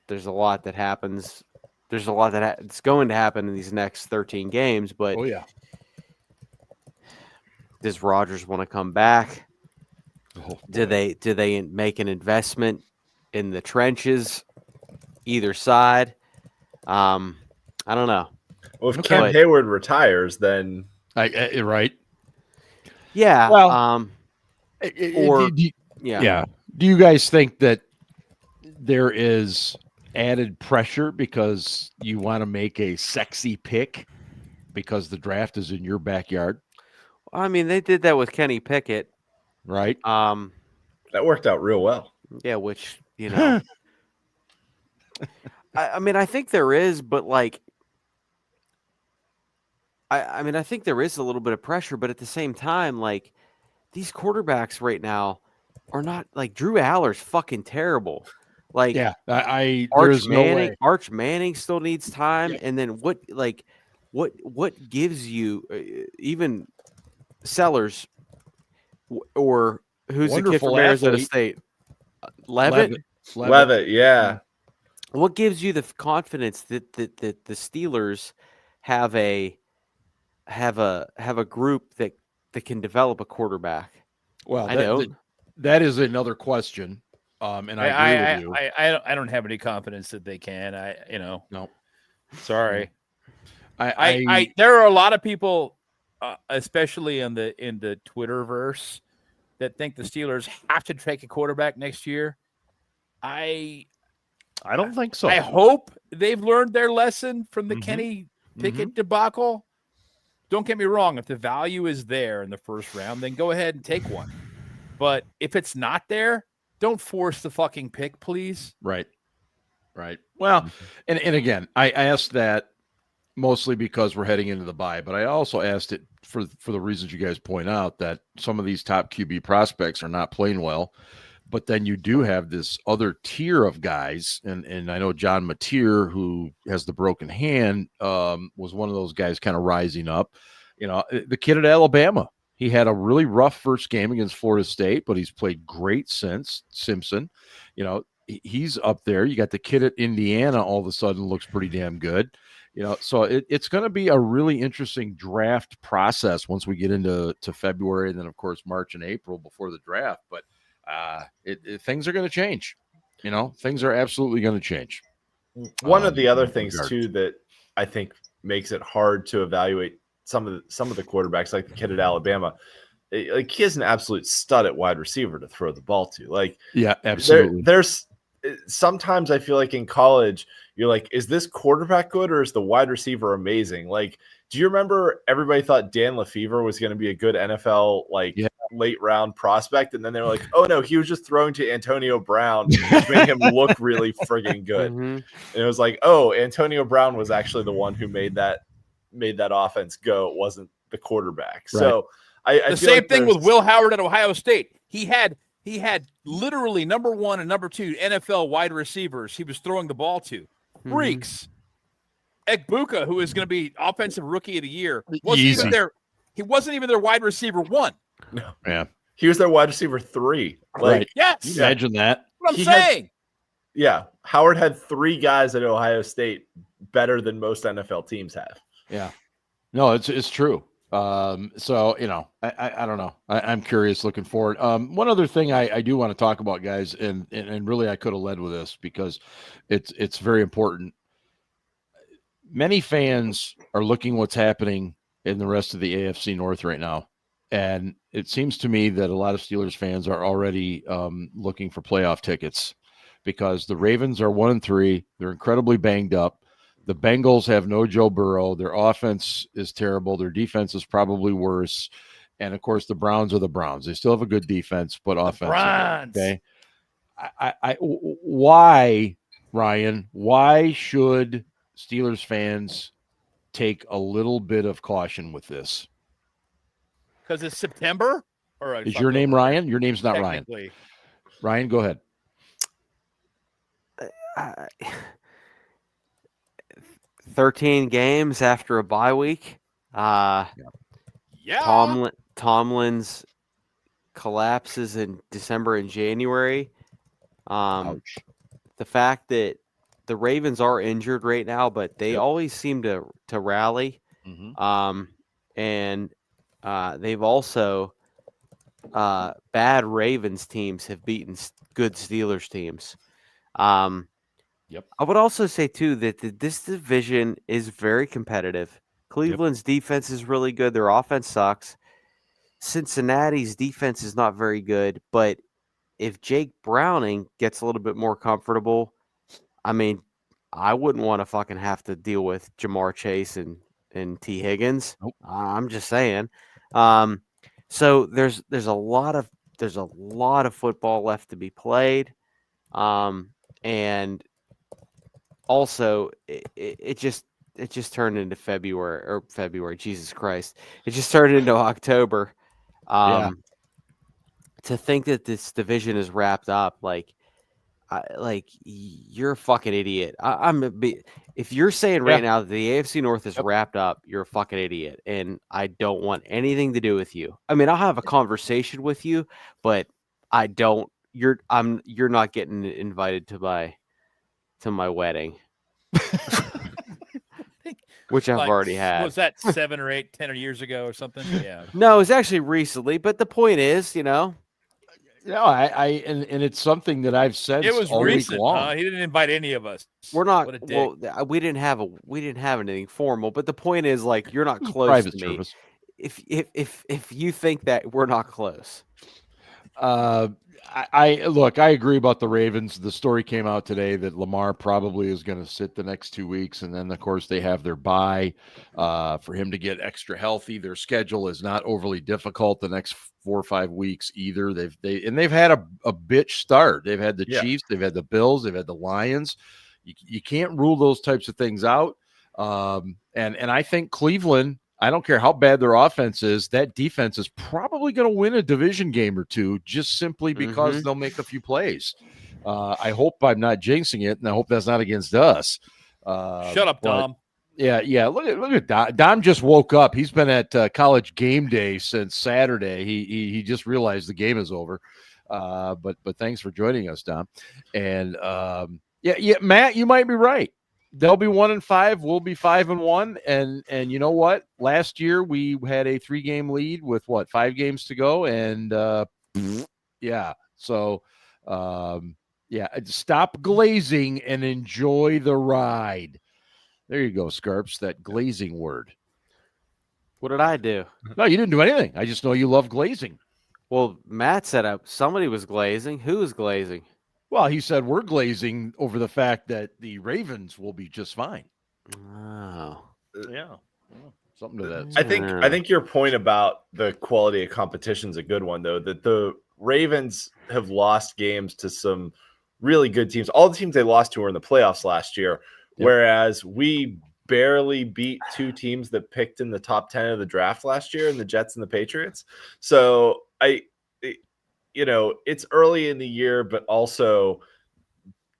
a lot that happens. There's a lot that's going to happen in these next 13 games, but does Rodgers want to come back? Do they make an investment in the trenches, either side? I don't know. Well, if Cam Hayward retires, then right. Yeah. Well, yeah. Do you guys think that there is added pressure because you want to make a sexy pick because the draft is in your backyard? I mean, they did that with Kenny Pickett, right? That worked out real well. Yeah, which, I mean, I think there is, but like, I mean, I think there is a little bit of pressure, but at the same time, like, these quarterbacks right now are not, like, Drew Aller's fucking terrible. Like, Arch Manning still needs time, and then what gives you even Sellers or who's the kid from Arizona State? Levitt, yeah. What gives you the confidence that the Steelers have a group that can develop a quarterback? Well, I don't. That is another question. And I agree with you. I don't have any confidence that they can. No. Sorry. I there are a lot of people, especially in the Twitterverse, that think the Steelers have to take a quarterback next year. I don't think so. I hope they've learned their lesson from the Mhm. Kenny Pickett debacle. Don't get me wrong. If the value is there in the first round, then go ahead and take one. But if it's not there, don't force the fucking pick, please. Right. Well, and again, I asked that mostly because we're heading into the bye, but I also asked it for the reasons you guys point out, that some of these top QB prospects are not playing well. But then you do have this other tier of guys, and I know John Mateer, who has the broken hand, was one of those guys kind of rising up. The kid at Alabama, he had a really rough first game against Florida State, but he's played great since. Simpson, he's up there. You got the kid at Indiana, all of a sudden looks pretty damn good. So it's going to be a really interesting draft process once we get into February, and then of course March and April before the draft. But things are going to change. Things are absolutely going to change. One of the other things too that I think makes it hard to evaluate some of the quarterbacks, like the kid at Alabama, like he is an absolute stud at wide receiver to throw the ball to. Like, yeah, absolutely. There's sometimes I feel like in college you're like, is this quarterback good or is the wide receiver amazing? Like, do you remember everybody thought Dan Lefevre was going to be a good NFL late round prospect, and then they were like, oh no, he was just throwing to Antonio Brown, which made him look really friggin' good. And it was like, oh, Antonio Brown was actually the one who made that offense go. It wasn't the quarterback. Right. So I the feel same like thing with Will Howard at Ohio State. He had literally number 1 and number 2 NFL wide receivers he was throwing the ball to. Freaks. Egbuka, who is going to be offensive rookie of the year, wasn't even there. He wasn't even their wide receiver 1. No. Yeah. He was their wide receiver 3. Like, right. Yes. Imagine that. What I'm saying. Howard had 3 guys at Ohio State better than most NFL teams have. Yeah. No, it's true. So, I don't know. I'm curious, looking forward. One other thing I do want to talk about, guys, and really I could have led with this because it's very important. Many fans are looking what's happening in the rest of the AFC North right now. And it seems to me that a lot of Steelers fans are already looking for playoff tickets because the Ravens are 1-3. They're incredibly banged up. The Bengals have no Joe Burrow. Their offense is terrible. Their defense is probably worse. And, of course, the Browns are the Browns. They still have a good defense, but offense. Okay. Why, Ryan, why should Steelers fans take a little bit of caution with this? Because it's September? Is your name Ryan? Your name's not Ryan. Ryan, go ahead. 13 games after a bye week. Tomlin's collapses in December and January. Ouch. The fact that the Ravens are injured right now, but they always seem to rally. And they've also bad Ravens teams have beaten good Steelers teams. I would also say, too, that this division is very competitive. Cleveland's defense is really good. Their offense sucks. Cincinnati's defense is not very good. But if Jake Browning gets a little bit more comfortable, I mean, I wouldn't want to fucking have to deal with Jamar Chase and T. Higgins. Nope. I'm just saying. So there's a lot of football left to be played. And also, it just turned into February. Jesus Christ! It just turned into October. To think that this division is wrapped up, like you're a fucking idiot. If you're saying right now that the AFC North is wrapped up, you're a fucking idiot, and I don't want anything to do with you. I mean, I'll have a conversation with you, but I don't. You're not getting invited to to my wedding, which I've already had. Was that 7 or 8, 10 years ago or something? Yeah. No, it's actually recently. But the point is, No, and it's something that I've said It was all recent. week long. He didn't invite any of us. we're not. What a dick. Well, we didn't have anything formal. But the point is, like, you're not It was a close private to me. service. If you think that we're not close, I look, I agree about the Ravens. The story came out today that Lamar probably is going to sit the next 2 weeks, and then of course they have their bye for him to get extra healthy. Their schedule is not overly difficult the next 4 or 5 weeks either. They've had a bitch start. They've had the Chiefs, they've had the Bills, they've had the Lions. You can't rule those types of things out. And I think Cleveland, I don't care how bad their offense is, that defense is probably going to win a division game or two just simply because they'll make a few plays. I hope I'm not jinxing it, and I hope that's not against us. Shut up, Dom. Yeah. Look at Dom. Dom just woke up. He's been at college game day since Saturday. He just realized the game is over. But thanks for joining us, Dom. And yeah, Matt, you might be right. They'll be 1-5. We'll be 5-1. And you know what? Last year we had a 3-game lead with 5 games to go. And yeah. So stop glazing and enjoy the ride. There you go, Scarps. That glazing word. what did I do? No, you didn't do anything. I just know you love glazing. Well, Matt said somebody was glazing. Who was glazing? Well, he said we're glazing over the fact that the Ravens will be just fine. Oh, Yeah. Something to that. I think your point about the quality of competition is a good one, though, that the Ravens have lost games to some really good teams. All the teams they lost to were in the playoffs last year, whereas we barely beat 2 teams that picked in the top 10 of the draft last year, in the Jets and the Patriots. So it's early in the year, but also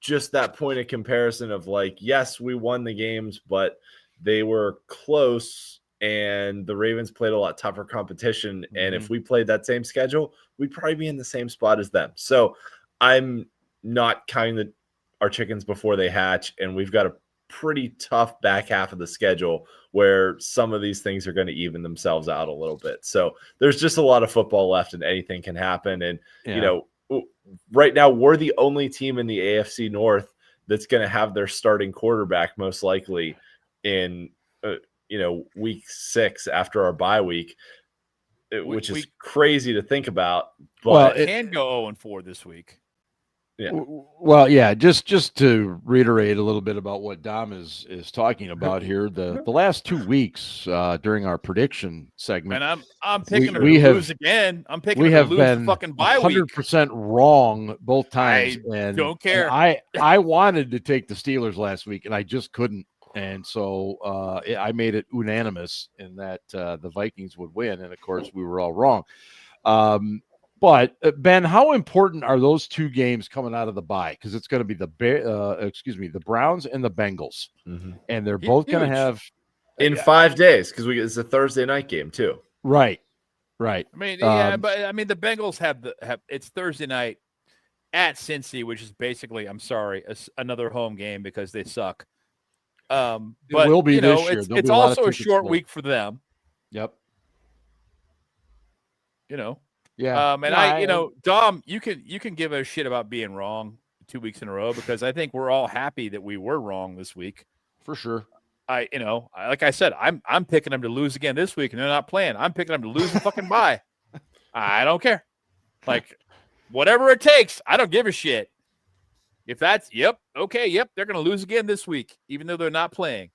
just that point of comparison of like, yes, we won the games, but they were close and the Ravens played a lot tougher competition. And if we played that same schedule, we'd probably be in the same spot as them. So I'm not counting our chickens before they hatch. And we've got a pretty tough back half of the schedule where some of these things are going to even themselves out a little bit. So there's just a lot of football left and anything can happen. And, right now we're the only team in the AFC North that's going to have their starting quarterback most likely in, week 6 after our bye week, which is crazy to think about. But it can go 0-4 this week. Yeah. Well, yeah, just to reiterate a little bit about what Dom is talking about here, the last 2 weeks during our prediction segment, and I'm picking them to lose again. I'm picking them to lose the fucking bye week. 100% wrong both times. I don't care. And I wanted to take the Steelers last week, and I just couldn't. And so I made it unanimous in that the Vikings would win, and of course we were all wrong. But Ben, how important are those 2 games coming out of the bye? Because it's going to be the Browns and the Bengals, and they're both going to have in 5 days because it's a Thursday night game too. Right. I mean, but the Bengals have it's Thursday night at Cincy, which is basically, I'm sorry, another home game because they suck. But it will be this year. It's also a short week for them. Yep. Yeah. And Dom, you can give a shit about being wrong 2 weeks in a row because I think we're all happy that we were wrong this week. For sure. Like I said, I'm picking them to lose again this week and they're not playing. I'm picking them to lose the fucking bye. I don't care. Like whatever it takes. I don't give a shit. If that's they're going to lose again this week, even though they're not playing.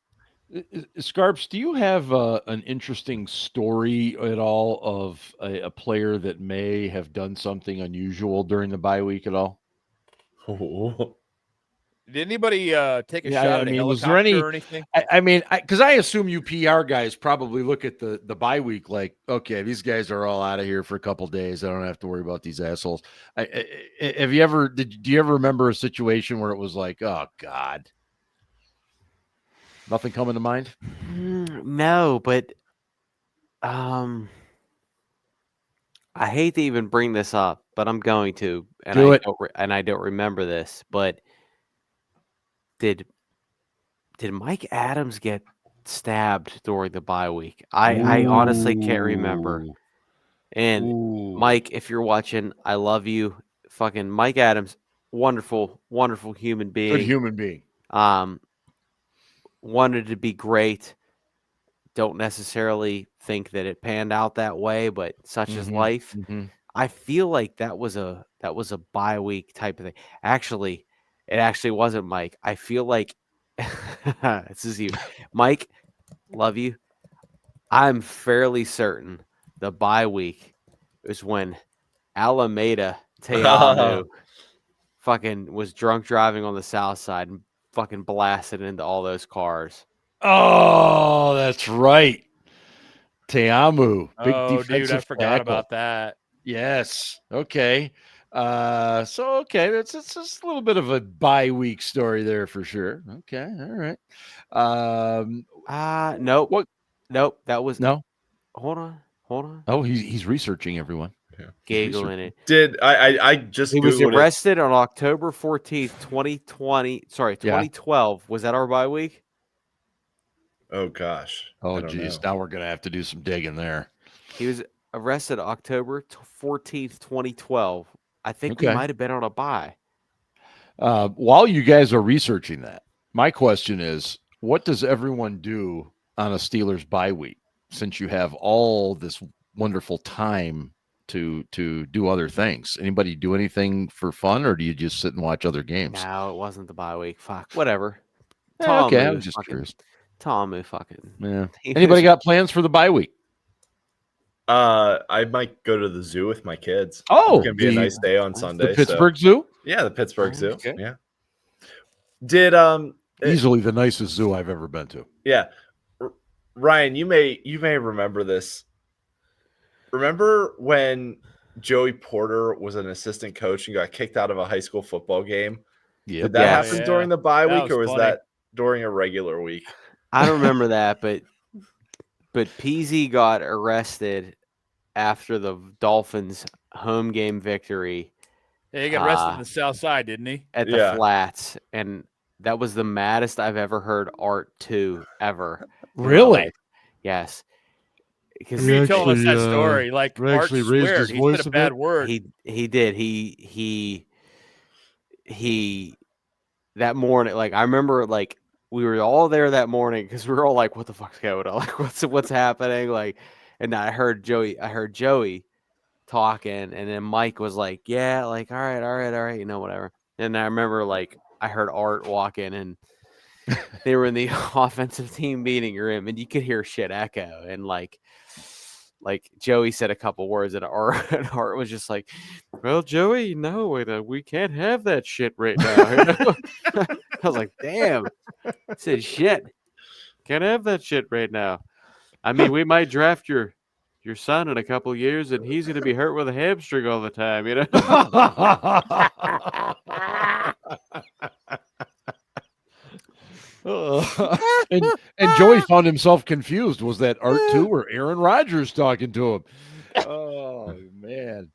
Scarps, do you have an interesting story at all of a player that may have done something unusual during the bye week at all? Did anybody take a shot at a helicopter was there any, or anything? Because I assume you PR guys probably look at the bye week like, okay, these guys are all out of here for a couple of days. I don't have to worry about these assholes. Do you ever remember a situation where it was like, oh God? Nothing coming to mind? No, but I hate to even bring this up, but I'm going to, and I don't remember this, but did Mike Adams get stabbed during the bye week? I honestly can't remember. And Mike, if you're watching, I love you. Fucking Mike Adams, wonderful, wonderful human being. Good human being. Wanted to be great. Don't necessarily think that it panned out that way, but such is life. I feel like that was a bye week type of thing. Actually, it actually wasn't, Mike. I feel like this is you, Mike. Love you. I'm fairly certain the bye week is when Alameda Te'amu fucking was drunk driving on the south side and fucking blasted into all those cars. Oh, that's right. Te'amu. Big defensive dude, I forgot tackle. about that. Yes. Okay. So it's just a little bit of a bye week story there for sure. Okay. All right. Nope. What? Nope. That was No. Hold on. Oh, he's researching everyone. Yeah. Giggling it. Did I just He was Googled arrested on October 14th, 2020. Sorry, 2012. Was that our bye week? Oh gosh. Oh geez. Now we're gonna have to do some digging there. He was arrested October 14th, 2012. I think we might have been on a bye. While you guys are researching that, my question is, what does everyone do on a Steelers bye week since you have all this wonderful time to do other things? Anybody do anything for fun, or do you just sit and watch other games? No, it wasn't the bye week. Fuck, whatever. Okay, I was just curious. Tom, fucking. Yeah. Anybody got plans for the bye week? I might go to the zoo with my kids. Oh, it's gonna be a nice day on Sunday. The Pittsburgh Zoo? Yeah, the Pittsburgh Zoo. Okay. Yeah. Did easily the nicest zoo I've ever been to. Yeah. Ryan, you may remember this. Remember when Joey Porter was an assistant coach and got kicked out of a high school football game? Yeah. Did that happen during the bye week, or was funny. that during a regular week? I don't remember that, but Peasy got arrested after the Dolphins' home game victory. Yeah, he got arrested in the South Side, didn't he? At the Flats, and that was the maddest I've ever heard Art 2 ever. Really? Yes. Because you telling us that story, like Art actually raised sweared his he voice said a a bad bit? word. He did. He that morning, like I remember, like we were all there that morning because we were all like, "What the fuck's going on? Like, what's happening?" Like, and I heard Joey talking, and then Mike was like, "Yeah, like all right, you know, whatever." And I remember like I heard Art walk in, and they were in the offensive team meeting room, and you could hear shit echo, and like Joey said a couple words, and Art was just like, "Well, Joey, no, we can't have that shit right now." I was like, "Damn," I said, "Shit, can't have that shit right now." I mean, we might draft your son in a couple years, and he's going to be hurt with a hamstring all the time, you know. And Joey found himself confused. Was that Art 2 or Aaron Rodgers talking to him? Oh man,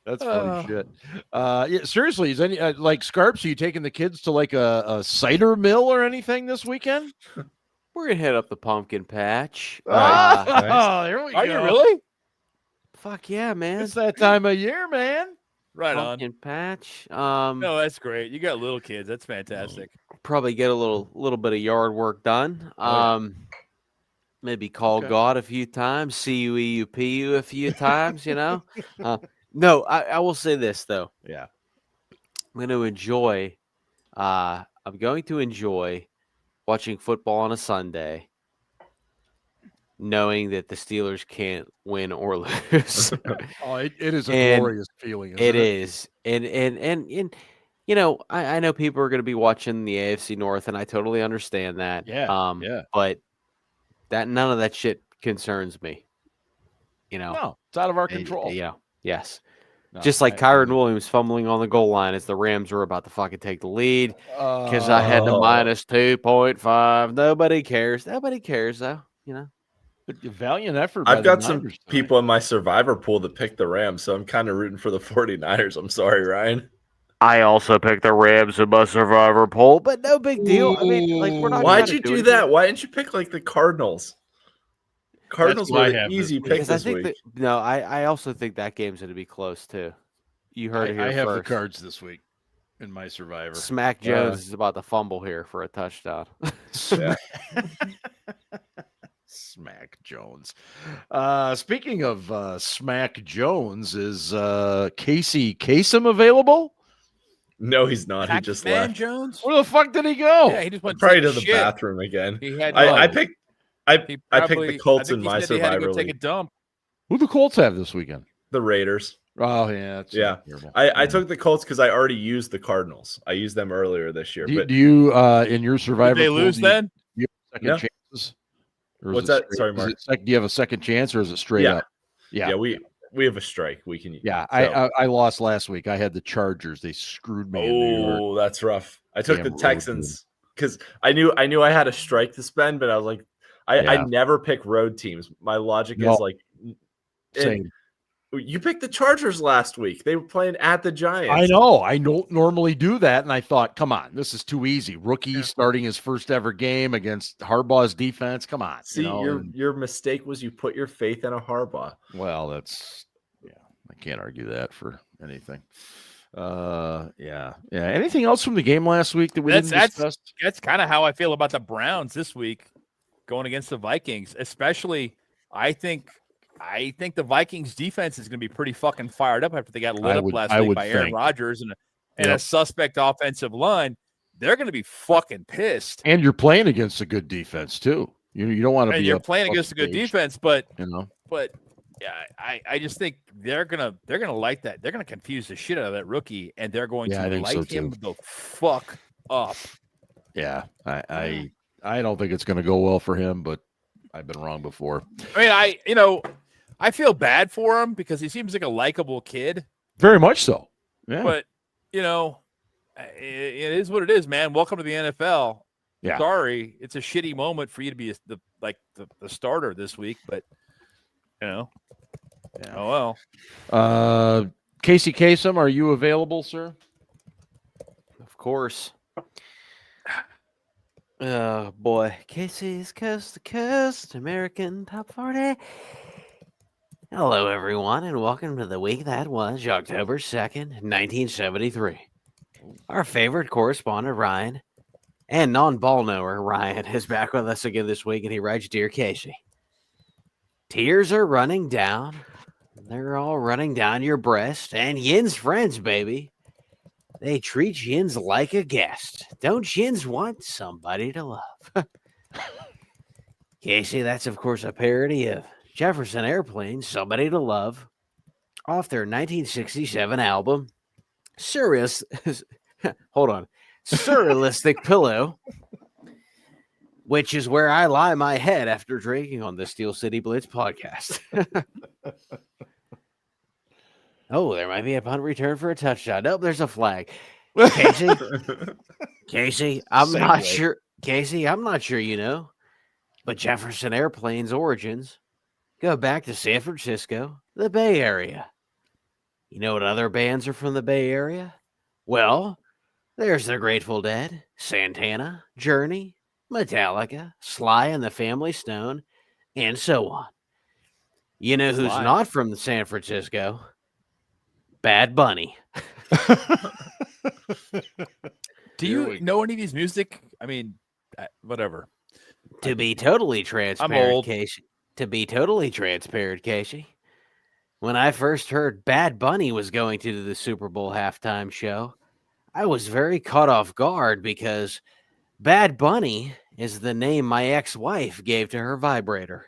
that's funny shit. Yeah, seriously, is any like Scarps? Are you taking the kids to like a cider mill or anything this weekend? We're gonna hit up the pumpkin patch. Nice. There we go. Are you really? Fuck yeah, man! It's that time of year, man. Right pumpkin patch. No, that's great. You got little kids. That's fantastic. Probably get a little bit of yard work done. Maybe call God a few times, CUEUPU a few times, you know. No, I will say this though. Yeah, I'm going to enjoy watching football on a Sunday, knowing that the Steelers can't win or lose. Oh, it is a glorious feeling. It is, and you know, I know people are going to be watching the AFC North, and I totally understand that. Yeah. But none of that shit concerns me. You know, no, it's out of our control. Yeah, yes. No, Just like Kyron Williams fumbling on the goal line as the Rams were about to fucking take the lead because I had the minus 2.5. Nobody cares. Nobody cares, though. You know. Valiant effort. I've got some people in my survivor pool that picked the Rams, so I'm kind of rooting for the 49ers. I'm sorry, Ryan. I also picked the Rams in my survivor poll, but no big deal. I mean, like, we're not. Why'd trying you to do anything. that? Why didn't you pick like the Cardinals? Cardinals what I were the have this easy week. pick Because I this think week. that I also think that game's going to be close too. You heard it here I have first. the Cards this week in my survivor. Smack Jones is about to fumble here for a touchdown. Yeah. Smack Jones. Speaking of Smack Jones, is Casey Kasem available? No, he's not. He just Pac-Man left. Jones? Where the fuck did he go? Yeah, he just went Probably take to a the shit. bathroom again. He had I to- picked. he I picked probably- the Colts I think in he my said he had to go survivor take a league. dump. Who the Colts have this weekend? The Raiders. Oh yeah, that's Yeah. terrible. I took the Colts because I already used the Cardinals. I used them earlier this year. Do you in your survivor? Did they pool, lose do you- then? do you have No. second chances? Or is What's it that? straight- Sorry, is Mark. it do you have a second chance, or is it straight Yeah. up? Yeah, we have a strike. We can. Yeah, so- I lost last week. I had the Chargers. They screwed me in New York. Oh, that's rough. I took Damn the road Texans because I knew I had a strike to spend, but I was like, I Yeah. never pick road teams. My logic No. is like, and Same. you picked the Chargers last week. They were playing at the Giants. I know. I don't normally do that, and I thought, come on, this is too easy. Rookie starting his first ever game against Harbaugh's defense. Come on. See, you know, your mistake was you put your faith in a Harbaugh. well, that's I can't argue that for anything. Yeah. Anything else from the game last week that we didn't discuss? That's kind of how I feel about the Browns this week going against the Vikings, especially I think the Vikings defense is going to be pretty fucking fired up after they got lit up last week by Aaron Rodgers and a suspect offensive line. They're going to be fucking pissed. And you're playing against a good defense too. You don't want to And be. you're playing against a good defense, but yeah, I just think they're gonna like that. They're gonna confuse the shit out of that rookie, and they're going I to think so, light him too. the fuck up. Yeah, I don't think it's going to go well for him, but I've been wrong before. I mean, I feel bad for him because he seems like a likable kid, Very much so. Yeah. but it is what it is, man. Welcome to the NFL. Yeah. Sorry, it's a shitty moment for you to be the starter this week, but oh well. Casey Kasem, are you available, sir? Of course. Oh boy, Casey's Coast to Coast American Top 40. Hello, everyone, and welcome to the week that was October 2nd, 1973. Our favorite correspondent, Ryan, and non-ball knower, Ryan, is back with us again this week, and he writes, Dear Casey, tears are running down. They're all running down your breast, and Yin's friends, baby. They treat Yins like a guest. Don't Yins want somebody to love? Casey, that's, of course, a parody of Jefferson Airplane's Somebody to Love off their 1967 album, Surrealistic Pillow, which is where I lie my head after drinking on the Steel City Blitz podcast. Oh, there might be a punt return for a touchdown. Nope, there's a flag. Casey, I'm not sure. Casey, I'm not sure you know, but Jefferson Airplane's origins go back to San Francisco, the Bay Area. You know what other bands are from the Bay Area? Well, there's the Grateful Dead, Santana, Journey, Metallica, Sly and the Family Stone, and so on. You know who's not from San Francisco? Bad Bunny. Do you know any of these music? I mean, whatever. To be totally transparent, I'm old. Casey. To be totally transparent, Casey. When I first heard Bad Bunny was going to do the Super Bowl halftime show, I was very caught off guard because Bad Bunny is the name my ex-wife gave to her vibrator.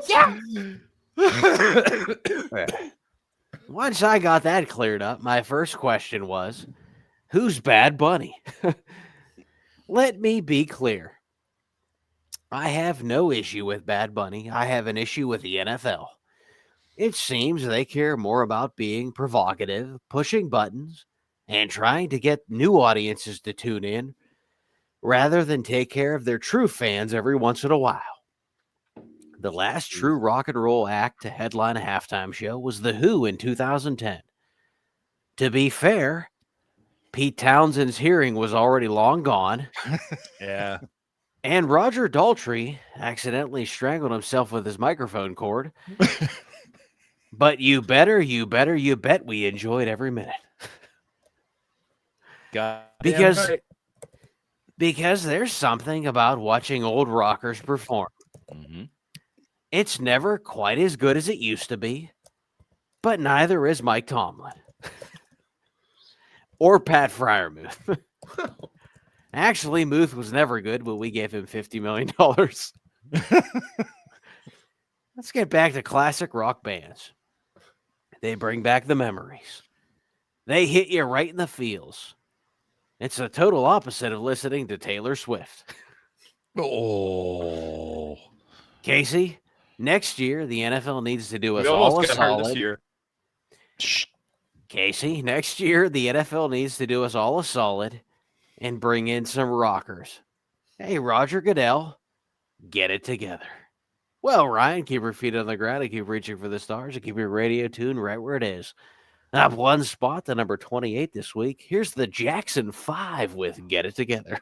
Yeah. Once I got that cleared up, my first question was, who's Bad Bunny? Let me be clear. I have no issue with Bad Bunny. I have an issue with the NFL. It seems they care more about being provocative, pushing buttons, and trying to get new audiences to tune in, rather than take care of their true fans every once in a while. The last true rock and roll act to headline a halftime show was The Who in 2010. To be fair, Pete Townshend's hearing was already long gone. Yeah. And Roger Daltrey accidentally strangled himself with his microphone cord. But you bet we enjoyed every minute. Because there's something about watching old rockers perform. Mm-hmm. It's never quite as good as it used to be, but neither is Mike Tomlin. Or Pat Fryermuth. Actually, Muth was never good, but we gave him $50 million. Let's get back to classic rock bands. They bring back the memories. They hit you right in the feels. It's the total opposite of listening to Taylor Swift. Oh. Casey, next year, the NFL needs to do us We all almost a got hurt this solid. year. Casey, next year, the NFL needs to do us all a solid and bring in some rockers. Hey, Roger Goodell, get it together. Well, Ryan, keep your feet on the ground and keep reaching for the stars and keep your radio tuned right where it is. Up one spot to number 28 this week. Here's the Jackson 5 with Get It Together.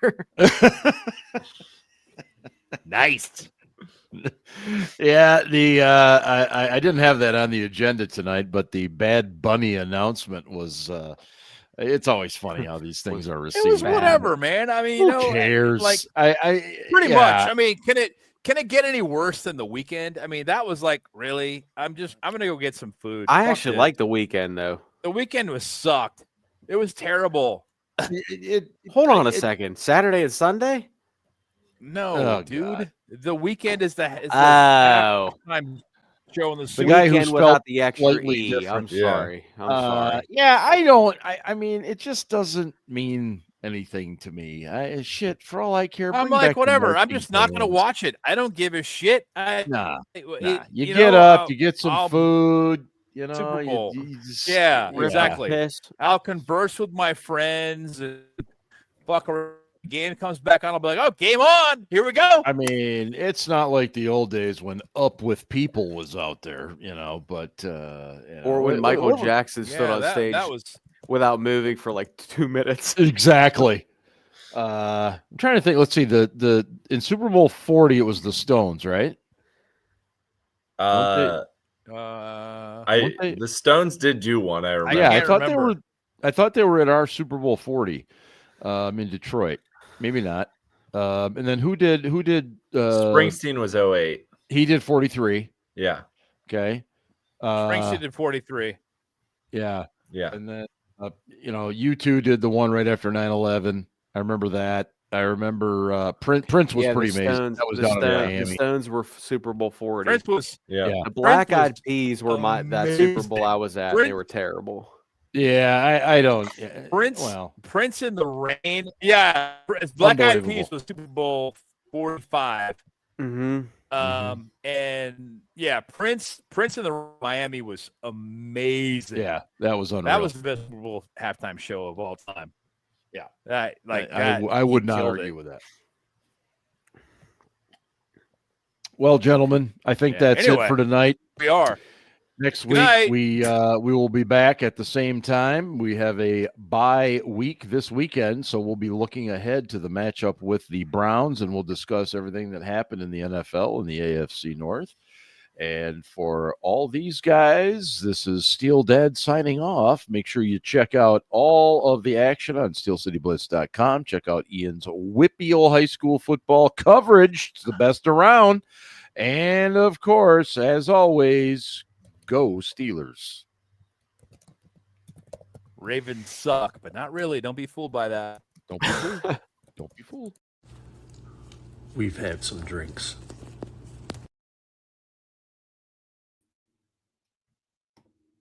Nice. Yeah, I didn't have that on the agenda tonight, but the Bad Bunny announcement was it's always funny how these things are received. It was whatever, man. I mean, Who cares? like Pretty much. I mean, can it get any worse than The Weeknd? I mean, that was like, really? I'm gonna go get some food. I Fuck actually it. like The Weeknd, though. The Weeknd was sucked. It was terrible. Hold on a second. Saturday and Sunday? No, Oh, dude. God. The Weeknd is the Oh. halftime show on the The Super guy who Weeknd spelled without the extra slightly E. different. I'm Yeah. sorry. I'm sorry. Yeah, I don't. I mean, it just doesn't mean anything to me. Shit, for all I care. I'm bring like, back the whatever. I'm marching just not going to bands. watch it. I don't give a shit. Nah. You You know, get up, you get some I'll- food. You know, Super Bowl. you just, Yeah, Rip exactly. Piss. I'll converse with my friends. And fuck around. Game comes back on. I'll be like, oh, game on. Here we go. I mean, it's not like the old days when Up With People was out there, you know, but Or when Michael Jackson stood on stage that was without moving for like 2 minutes. Exactly. I'm trying to think. Let's see. The in Super Bowl 40, it was the Stones, right? The Stones did do one. I remember. Yeah, I can't thought remember. I thought they were at our Super Bowl 40 in Detroit. Maybe not. And then who did Springsteen was 08. He did 43. Yeah. Okay. Springsteen did 43. Yeah. Yeah. And then U2 did the one right after 9/11. I remember that. I remember Prince was pretty amazing. That was down in The Miami. Stones were Super Bowl 40. Prince was Yeah. Yeah. The Black Eyed was Peas were that Super Bowl I was at. They Prince- were terrible. Yeah, I don't. Prince. Well, Prince in the Rain. Yeah, Black Eyed Unbelievable. Peas was Super Bowl 45. Mm-hmm. And yeah, Prince in the Miami was amazing. yeah, that was unreal. that was the best Super Bowl halftime show of all time. Yeah, I would not killed argue it. with that. Well, gentlemen, I think Yeah, that's anyway. it for tonight. We are. Next Good week night. we will be back at the same time. We have a bye week this weekend, so we'll be looking ahead to the matchup with the Browns, and we'll discuss everything that happened in the NFL and the AFC North. And for all these guys, this is Steel Dad signing off. Make sure you check out all of the action on SteelCityBlitz.com. Check out Ian's Whippeal High School football coverage. It's the best around. And, of course, as always, go Steelers. Ravens suck, but not really. Don't be fooled by that. Don't be fooled. Don't be fooled. We've had some drinks.